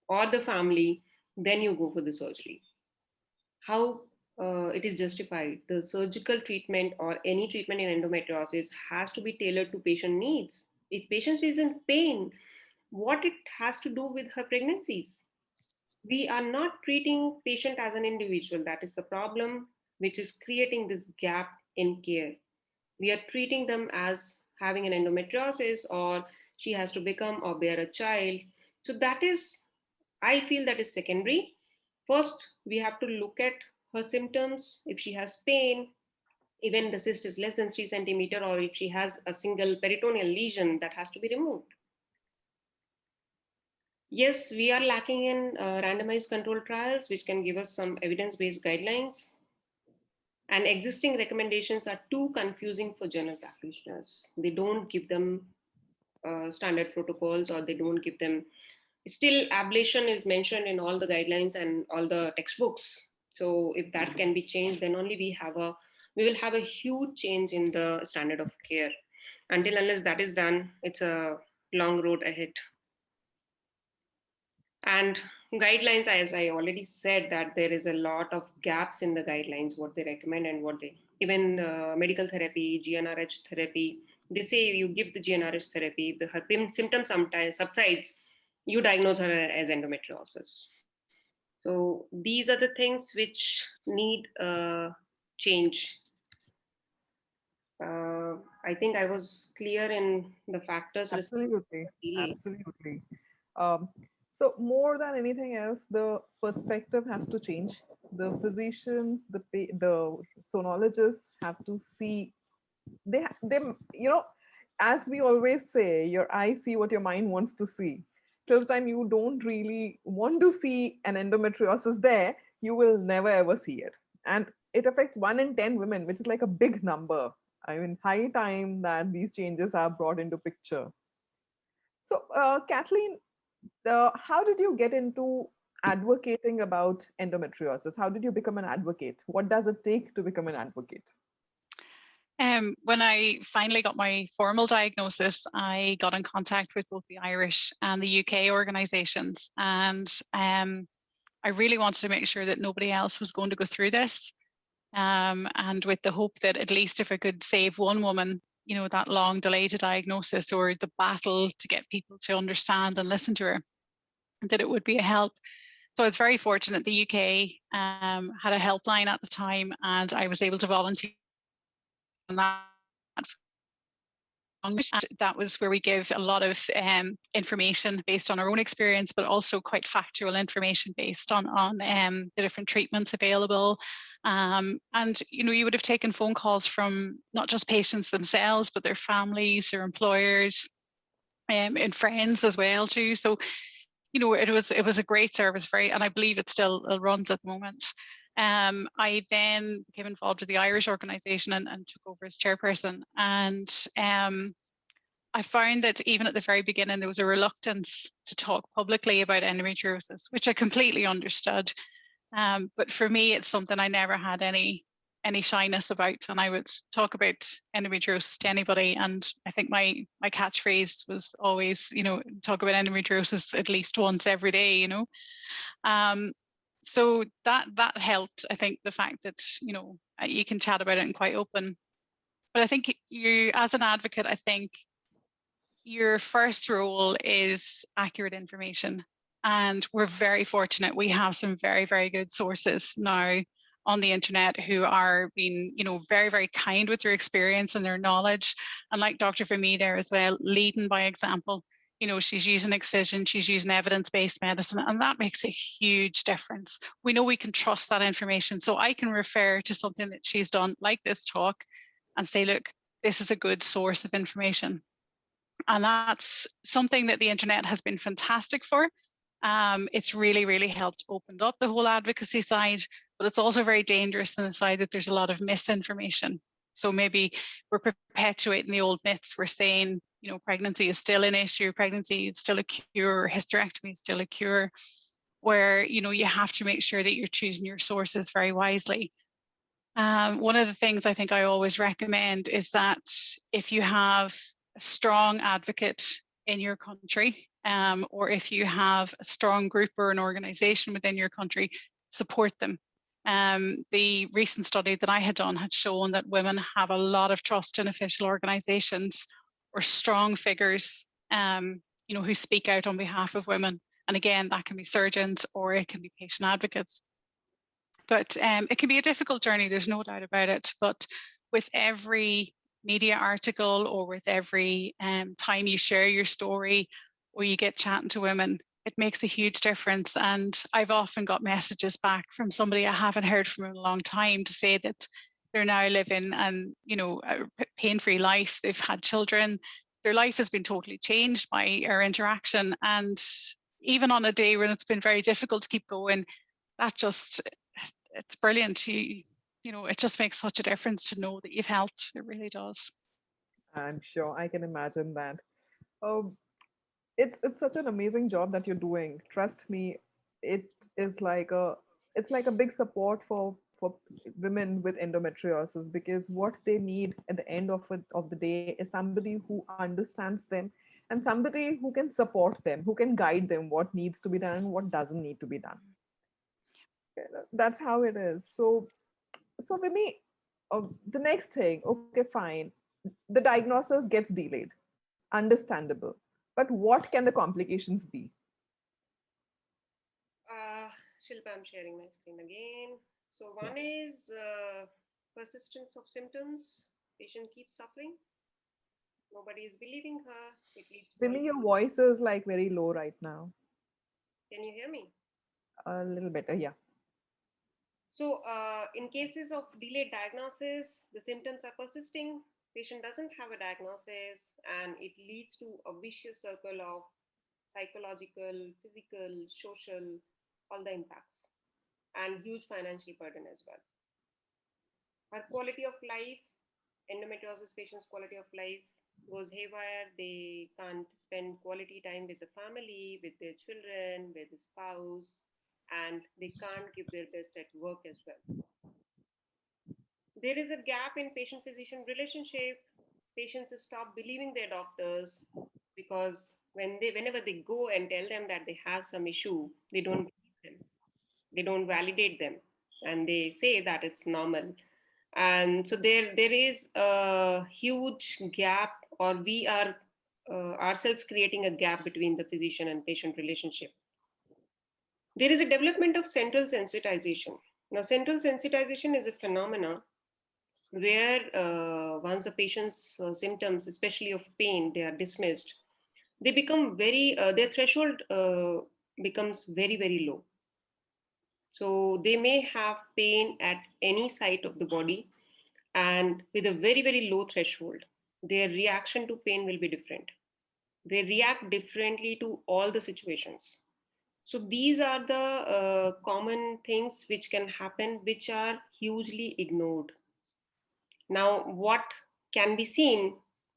S3: or the family, then you go for the surgery. How it is justified? The surgical treatment or any treatment in endometriosis has to be tailored to patient needs. If patient is in pain, what it has to do with her pregnancies? We are not treating patient as an individual. That is the problem which is creating this gap in care. We are treating them as having an endometriosis, or she has to become or bear a child. So that is, I feel that is secondary. First, we have to look at her symptoms. If she has pain, even the cyst is less than 3 centimeter, or if she has a single peritoneal lesion, that has to be removed. Yes, we are lacking in randomized controlled trials, which can give us some evidence-based guidelines. And existing recommendations are too confusing for general practitioners. They don't give them standard protocols, or they don't give them. Still, ablation is mentioned in all the guidelines and all the textbooks. So if that can be changed, then only we will have a huge change in the standard of care. Until unless that is done, it's a long road ahead. And guidelines, as I already said, that there is a lot of gaps in the guidelines, what they recommend and what they, even medical therapy, GnRH therapy, they say you give the GnRH therapy, if her symptoms sometimes subsides, you diagnose her as endometriosis. So these are the things which need change. I think I was clear in the factors.
S1: Absolutely. Absolutely. Um, so more than anything else, the perspective has to change. The physicians, the sonologists have to see. They, as we always say, your eyes see what your mind wants to see. Till the time you don't really want to see an endometriosis there, you will never ever see it. And it affects 1 in 10 women, which is like a big number. I mean, high time that these changes are brought into picture. So, Kathleen, how did you get into advocating about endometriosis? How did you become an advocate? What does it take to become an advocate?
S2: When I finally got my formal diagnosis, I got in contact with both the Irish and the UK organisations, and I really wanted to make sure that nobody else was going to go through this, and with the hope that at least if I could save one woman, that long delay to diagnosis or the battle to get people to understand and listen to her, that it would be a help. So I was very fortunate. The UK had a helpline at the time, and I was able to volunteer on that. And that was where we give a lot of information based on our own experience, but also quite factual information based on the different treatments available. And you would have taken phone calls from not just patients themselves, but their families, their employers, and friends as well too. So it was a great service, and I believe it still runs at the moment. I then became involved with the Irish organisation and took over as chairperson. And I found that even at the very beginning, there was a reluctance to talk publicly about endometriosis, which I completely understood. But for me, it's something I never had any shyness about, and I would talk about endometriosis to anybody. And I think my catchphrase was always, talk about endometriosis at least once every day. So that helped. I think the fact that you can chat about it and quite open. But I think you, as an advocate, I think your first role is accurate information. And we're very fortunate. We have some very, very good sources now on the internet who are being, very, very kind with their experience and their knowledge. And like Dr. Femi there as well, leading by example. She's using excision, she's using evidence-based medicine, and that makes a huge difference. We know we can trust that information. So I can refer to something that she's done, like this talk, and say, look, this is a good source of information. And that's something that the internet has been fantastic for. It's really, really helped open up the whole advocacy side, but it's also very dangerous in the side that there's a lot of misinformation. So maybe we're perpetuating the old myths. We're saying, pregnancy is still an issue, pregnancy is still a cure, hysterectomy is still a cure, where, you have to make sure that you're choosing your sources very wisely. One of the things I think I always recommend is that if you have a strong advocate in your country, or if you have a strong group or an organization within your country, support them. The recent study that I had done had shown that women have a lot of trust in official organizations or strong figures, who speak out on behalf of women. And again, that can be surgeons or it can be patient advocates. But it can be a difficult journey, there's no doubt about it. But with every media article or with every time you share your story or you get chatting to women, it makes a huge difference. And I've often got messages back from somebody I haven't heard from in a long time to say that they're now living a pain-free life. They've had children. Their life has been totally changed by our interaction. And even on a day when it's been very difficult to keep going, it's brilliant. It just makes such a difference to know that you've helped. It really does.
S1: I'm sure I can imagine that. Oh, it's such an amazing job that you're doing. Trust me, it is it's like a big support for women with endometriosis, because what they need at the end of the day is somebody who understands them and somebody who can support them, who can guide them what needs to be done and what doesn't need to be done. That's how it is. So Vimi, the next thing, okay, fine. The diagnosis gets delayed. Understandable. But what can the complications be?
S3: Shilpa, I'm sharing my screen again. So one is persistence of symptoms. Patient keeps suffering. Nobody is believing her. It leads to.
S1: Vimi, your voice is like very low right now.
S3: Can you hear me?
S1: A little better, yeah.
S3: So in cases of delayed diagnosis, the symptoms are persisting. Patient doesn't have a diagnosis, and it leads to a vicious circle of psychological, physical, social, all the impacts, and huge financial burden as well. Her quality of life, endometriosis patients' quality of life goes haywire. They can't spend quality time with the family, with their children, with the spouse, and they can't give their best at work as well. There is a gap in patient-physician relationship. Patients stop believing their doctors because whenever they go and tell them that they have some issue, they don't believe them. They don't validate them, and they say that it's normal. And so there is a huge gap, or we are ourselves creating a gap between the physician and patient relationship. There is a development of central sensitization. Now, central sensitization is a phenomena where once the patient's symptoms, especially of pain, they are dismissed, they become their threshold becomes very, very low. So they may have pain at any site of the body, and with a very, very low threshold, their reaction to pain will be different. They react differently to all the situations. So these are the common things which can happen, which are hugely ignored. Now, what can be seen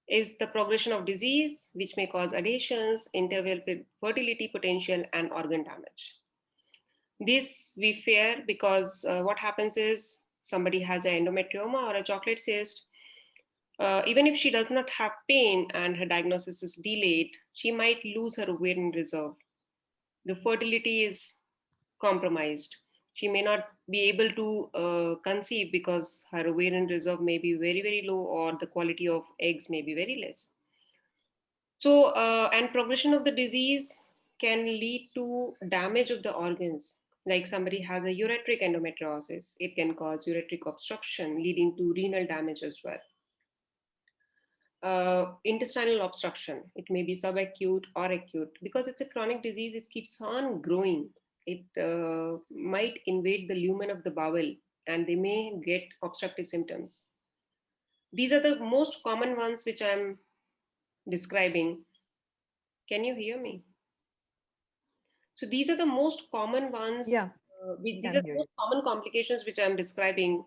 S3: is the progression of disease, which may cause adhesions, interfere with fertility potential, and organ damage. This we fear because what happens is somebody has an endometrioma or a chocolate cyst. Even if she does not have pain and her diagnosis is delayed, she might lose her ovarian reserve. The fertility is compromised. She may not be able to conceive because her ovarian reserve may be very, very low, or the quality of eggs may be very less. So, and progression of the disease can lead to damage of the organs. Like somebody has a ureteric endometriosis, it can cause ureteric obstruction, leading to renal damage as well. Intestinal obstruction, it may be subacute or acute. Because it's a chronic disease, it keeps on growing. It might invade the lumen of the bowel, and they may get obstructive symptoms. These are the most common ones which I'm describing. Can you hear me? So these are the most common ones.
S1: Yeah,
S3: These
S1: can
S3: are the
S1: hear you.
S3: most common complications which I'm describing.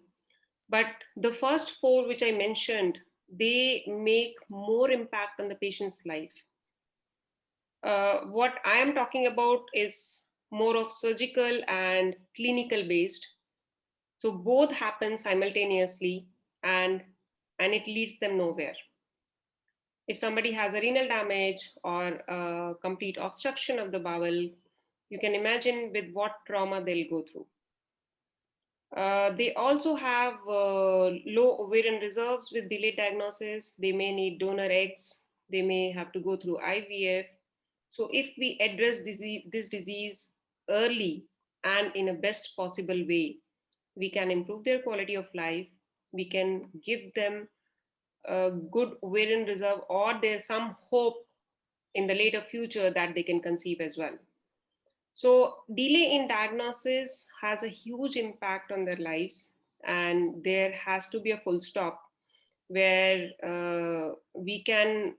S3: But the first four which I mentioned, they make more impact on the patient's life. What I am talking about is more of surgical and clinical based. So both happen simultaneously, and it leads them nowhere. If somebody has a renal damage or a complete obstruction of the bowel, you can imagine with what trauma they'll go through. They also have low ovarian reserves with delayed diagnosis. They may need donor eggs. They may have to go through IVF. So if we address this disease early and in a best possible way, we can improve their quality of life. We can give them a good ovarian reserve, or there's some hope in the later future that they can conceive as well. So delay in diagnosis has a huge impact on their lives, and there has to be a full stop where we can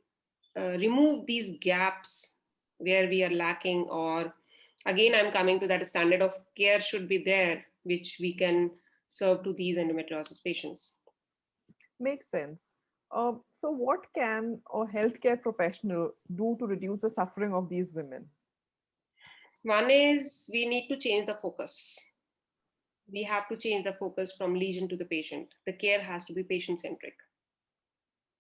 S3: remove these gaps where we are lacking, or again, I'm coming to that standard of care should be there, which we can serve to these endometriosis patients.
S1: Makes sense. So, what can a healthcare professional do to reduce the suffering of these women?
S3: One is we need to change the focus. We have to change the focus from lesion to the patient. The care has to be patient centric.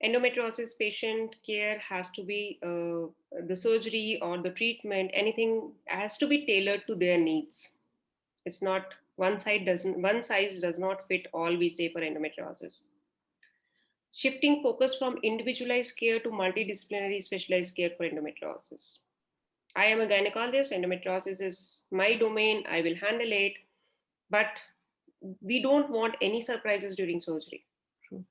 S3: Endometriosis patient care has to be the surgery or the treatment, anything has to be tailored to their needs. It's not one size does not fit all, we say, for endometriosis. Shifting focus from individualized care to multidisciplinary specialized care for endometriosis. I am a gynecologist, endometriosis is my domain, I will handle it, but we don't want any surprises during surgery.
S1: True.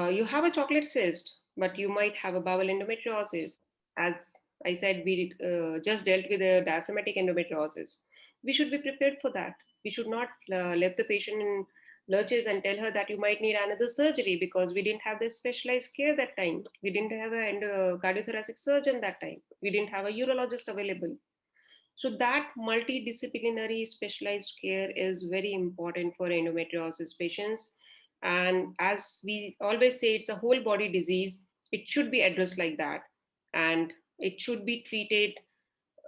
S3: You have a chocolate cyst, but you might have a bowel endometriosis. As I said, we just dealt with a diaphragmatic endometriosis. We should be prepared for that. We should not leave the patient in lurches and tell her that you might need another surgery because we didn't have the specialized care that time. We didn't have a cardiothoracic surgeon that time. We didn't have a urologist available. So that multidisciplinary specialized care is very important for endometriosis patients. And as we always say, it's a whole body disease. It should be addressed like that. And it should be treated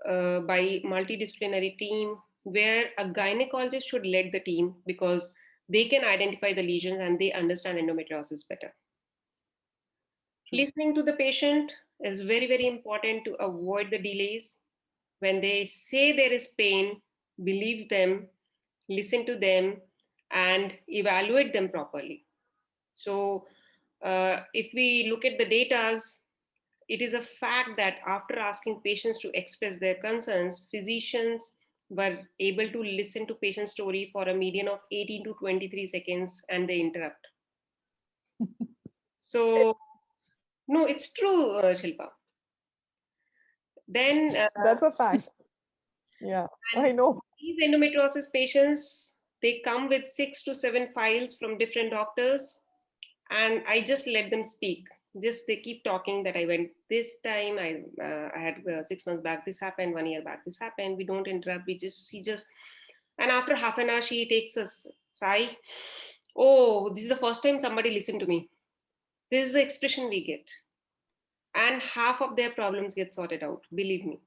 S3: by multidisciplinary team where a gynecologist should lead the team because they can identify the lesions and they understand endometriosis better.
S1: True.
S3: Listening to the patient is very, very important to avoid the delays. When they say there is pain, believe them, listen to them, and evaluate them properly. So, if we look at the data, it is a fact that after asking patients to express their concerns, physicians were able to listen to patient story for a median of 18 to 23 seconds and they interrupt. So, no, it's true, Shilpa. Then,
S1: That's a fact. Yeah,
S3: and
S1: I know.
S3: these endometriosis patients, they come with 6 to 7 files from different doctors, and I just let them speak. Just they keep talking that I went this time, I had 6 months back, this happened, 1 year back, this happened. We don't interrupt. She just, and after half an hour, she takes a sigh. Oh, this is the first time somebody listened to me. This is the expression we get. And half of their problems get sorted out, believe me.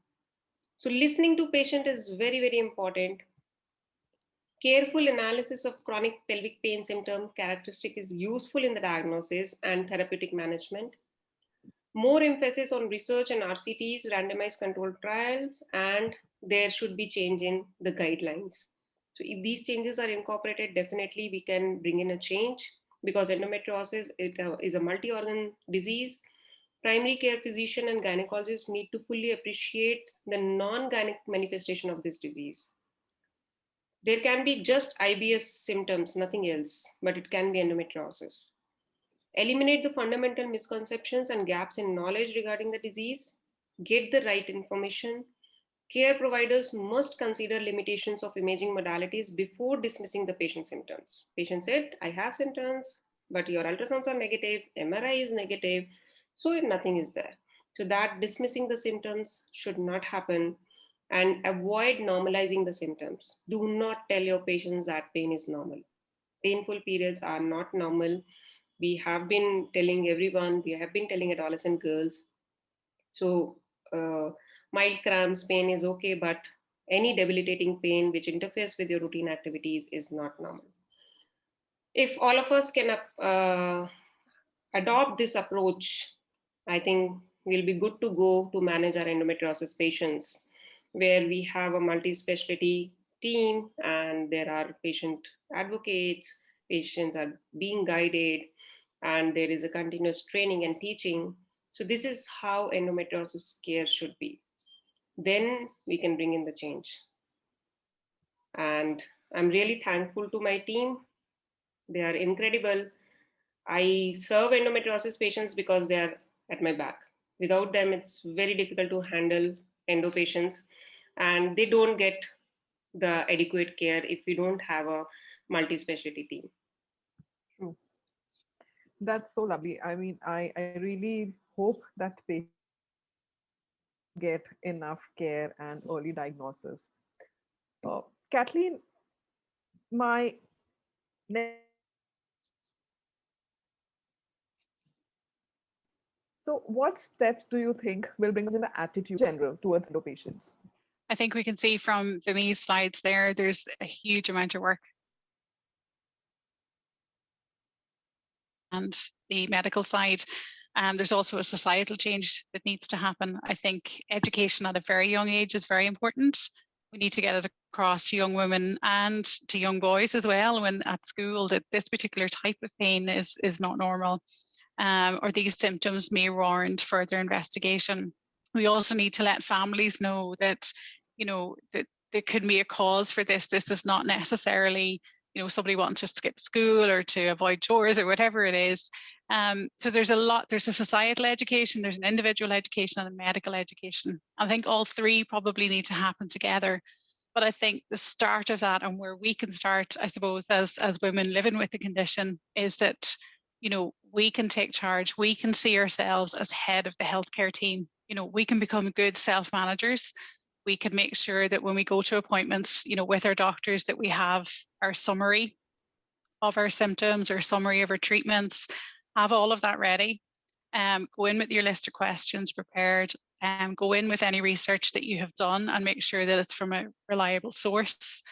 S3: So listening to patient is very, very important. Careful analysis of chronic pelvic pain symptom characteristic is useful in the diagnosis and therapeutic management. More emphasis on research and RCTs, randomized controlled trials, and there should be change in the guidelines. So if these changes are incorporated, definitely we can bring in a change because endometriosis is a multi-organ disease. Primary care physician and gynecologists need to fully appreciate the non-gynec manifestation of this disease. There can be just IBS symptoms, nothing else, but it can be endometriosis. Eliminate the fundamental misconceptions and gaps in knowledge regarding the disease. Get the right information. Care providers must consider limitations of imaging modalities before dismissing the patient's symptoms. Patient said, I have symptoms. but your ultrasounds are negative, MRI is negative, so nothing is there. So that dismissing the symptoms should not happen, and avoid normalizing the symptoms. Do not tell your patients that pain is normal. Painful periods are not normal. We have been telling everyone, we have been telling adolescent girls. So, mild cramps, pain is okay, but any debilitating pain which interferes with your routine activities is not normal. If all of us can adopt this approach, I think we'll be good to go to manage our endometriosis patients, where we have a multi-specialty team and there are patient advocates, patients are being guided, and there is a continuous training and teaching. So this is how endometriosis care should be. Then we can bring in the change. And I'm really thankful to my team. They are incredible. I serve endometriosis patients because they are at my back. Without them, it's very difficult to handle endo patients, and they don't get the adequate care if we don't have a multi specialty team.
S1: True. That's so lovely. I mean, I really hope that patients get enough care and early diagnosis. Kathleen, my next question is, so what steps do you think will bring a change in the attitude in general towards endo patients?
S2: I think we can see from Vimi's slides there, there's a huge amount of work and the medical side. There's also a societal change that needs to happen. I think education at a very young age is very important. We need to get it across to young women and to young boys as well when at school that this particular type of pain is not normal, or these symptoms may warrant further investigation. We also need to let families know that, that there could be a cause for this. This is not necessarily, somebody wanting to skip school or to avoid chores or whatever it is. So there's a societal education, there's an individual education and a medical education. I think all three probably need to happen together. But I think the start of that and where we can start, I suppose, as women living with the condition is that, we can take charge. We can see ourselves as head of the healthcare team. We can become good self-managers. We can make sure that when we go to appointments, with our doctors, that we have our summary of our symptoms or summary of our treatments, have all of that ready. Go in with your list of questions prepared, go in with any research that you have done and make sure that it's from a reliable source.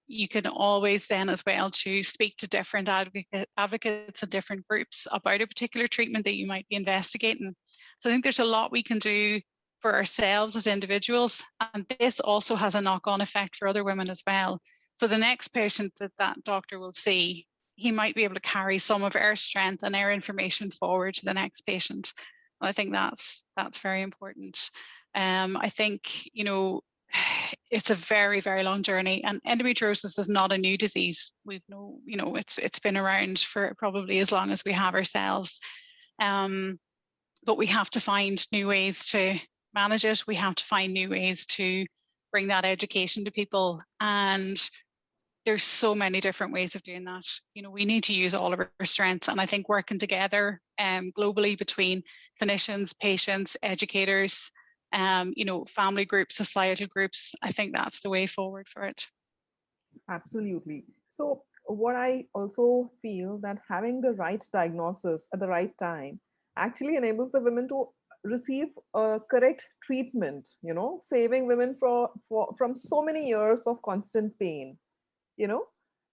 S2: You can always then as well to speak to different advocates and different groups about a particular treatment that you might be investigating. So I think there's a lot we can do for ourselves as individuals, and this also has a knock-on effect for other women as well. So the next patient that doctor will see, he might be able to carry some of our strength and our information forward to the next patient. And I think that's very important. I think, it's a very, very long journey, and endometriosis is not a new disease. We've it's been around for probably as long as we have ourselves. But we have to find new ways to manage it. We have to find new ways to bring that education to people. And there's so many different ways of doing that. We need to use all of our strengths. And I think working together globally between clinicians, patients, educators, family groups, societal groups, I think that's the way forward for it.
S1: Absolutely. So what I also feel that having the right diagnosis at the right time actually enables the women to receive a correct treatment, saving women from so many years of constant pain,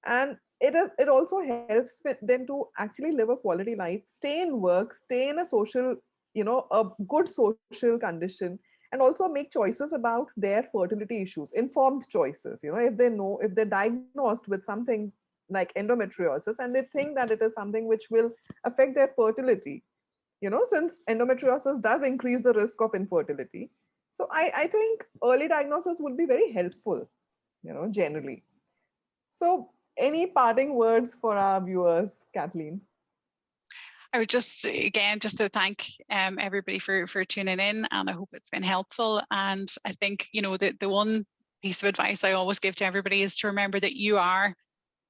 S1: and it also helps with them to actually live a quality life, stay in work, stay in a social, a good social condition, and also make choices about their fertility issues, informed choices. If they're diagnosed with something like endometriosis and they think that it is something which will affect their fertility, since endometriosis does increase the risk of infertility. So I think early diagnosis would be very helpful, generally. So, any parting words for our viewers, Kathleen?
S2: I would just to thank everybody for tuning in, and I hope it's been helpful. And I think the one piece of advice I always give to everybody is to remember that you are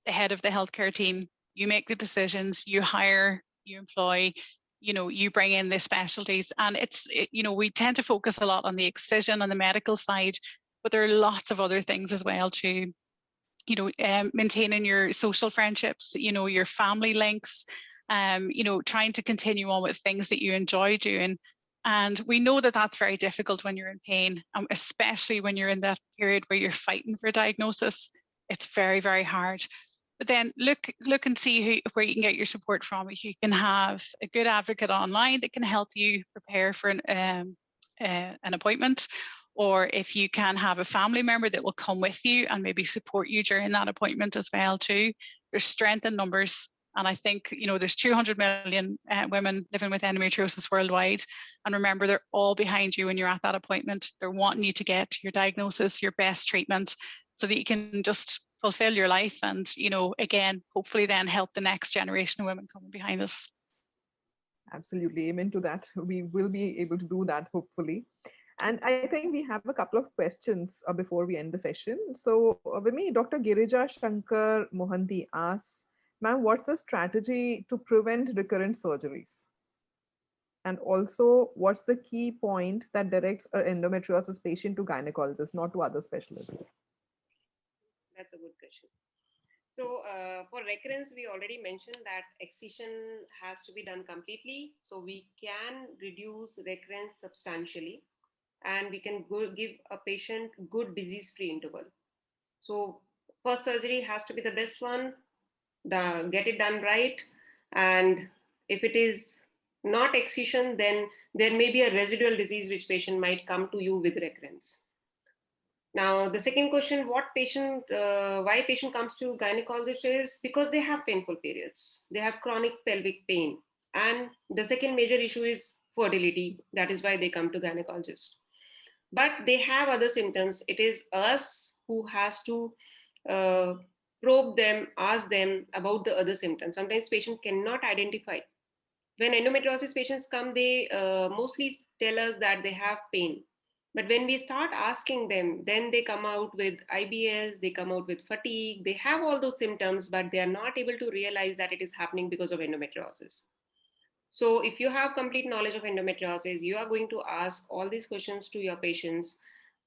S2: the head of the healthcare team. You make the decisions, you hire, you employ, you bring in the specialties. And we tend to focus a lot on the excision on the medical side, but there are lots of other things as well too. Maintaining your social friendships, your family links, trying to continue on with things that you enjoy doing. And we know that that's very difficult when you're in pain, especially when you're in that period where you're fighting for a diagnosis. It's very, very hard. But then look and see where you can get your support from. If you can have a good advocate online that can help you prepare for an appointment, or if you can have a family member that will come with you and maybe support you during that appointment as well too. There's strength in numbers. And I think, there's 200 million women living with endometriosis worldwide. And remember, they're all behind you when you're at that appointment. They're wanting you to get your diagnosis, your best treatment, so that you can just fulfill your life and, again, hopefully then help the next generation of women coming behind us.
S1: Absolutely. Amen to that. We will be able to do that, hopefully. And I think we have a couple of questions before we end the session. So, with me, Dr. Girija Shankar Mohanty asks, ma'am, what's the strategy to prevent recurrent surgeries? And also, what's the key point that directs an endometriosis patient to gynecologist, not to other specialists?
S3: That's a good question. So for recurrence, we already mentioned that excision has to be done completely. So we can reduce recurrence substantially, and we can give a patient good disease-free interval. So first surgery has to be the best one, get it done right. And if it is not excision, then there may be a residual disease which patient might come to you with recurrence. Now, the second question, why patient comes to gynecologist is because they have painful periods. They have chronic pelvic pain. And the second major issue is fertility. That is why they come to gynecologist. But they have other symptoms. It is us who has to probe them, ask them about the other symptoms. Sometimes patient cannot identify. When endometriosis patients come, they mostly tell us that they have pain. But when we start asking them, then they come out with IBS, they come out with fatigue, they have all those symptoms, but they are not able to realize that it is happening because of endometriosis. So if you have complete knowledge of endometriosis, you are going to ask all these questions to your patients,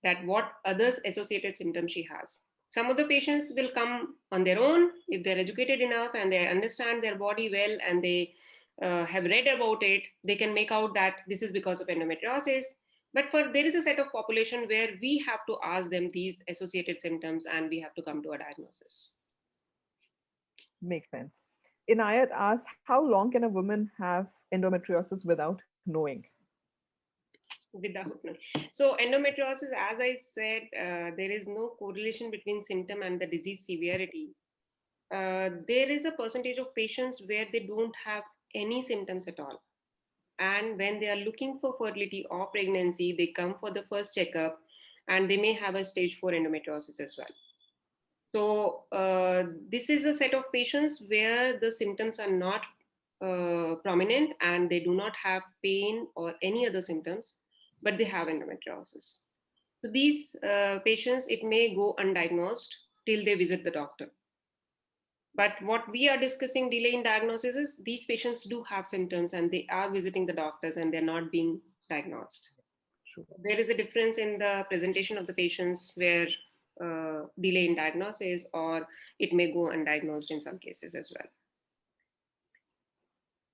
S3: that what others associated symptoms she has. Some of the patients will come on their own if they're educated enough and they understand their body well and they have read about it, they can make out that this is because of endometriosis. But there is a set of population where we have to ask them these associated symptoms and we have to come to a diagnosis.
S1: Makes sense. Inayat asks, how long can a woman have endometriosis without knowing?
S3: Without knowing. So endometriosis, as I said, there is no correlation between symptom and the disease severity. There is a percentage of patients where they don't have any symptoms at all. And when they are looking for fertility or pregnancy, they come for the first checkup and they may have a stage 4 endometriosis as well. So this is a set of patients where the symptoms are not prominent and they do not have pain or any other symptoms, but they have endometriosis. So these patients, it may go undiagnosed till they visit the doctor. But what we are discussing, delay in diagnosis, is these patients do have symptoms and they are visiting the doctors and they're not being diagnosed. Sure. There is a difference in the presentation of the patients where delay in diagnosis, or it may go undiagnosed in some cases as well.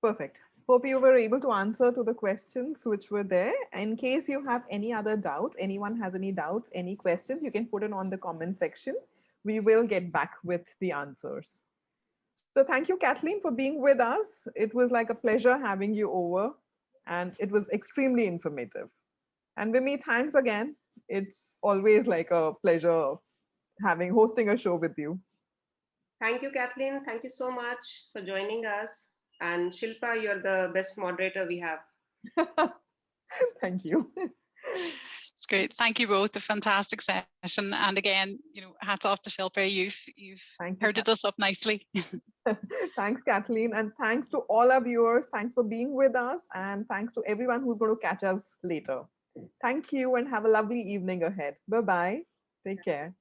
S1: Perfect. Hope you were able to answer to the questions which were there. In case you have any other doubts, anyone has any doubts, any questions, you can put it on the comment section. We will get back with the answers. So thank you, Kathleen, for being with us. It was like a pleasure having you over, and it was extremely informative. And Vimi, thanks again. It's always like a pleasure hosting a show with you.
S3: Thank you, Kathleen. Thank you so much for joining us. And Shilpa, you're the best moderator we have.
S1: Thank you.
S2: It's great. Thank you both. A fantastic session. And again, hats off to Shilpa. You've herded us up nicely.
S1: Thanks, Kathleen. And thanks to all our viewers. Thanks for being with us. And thanks to everyone who's going to catch us later. Thank you and have a lovely evening ahead. Bye-bye. Take care.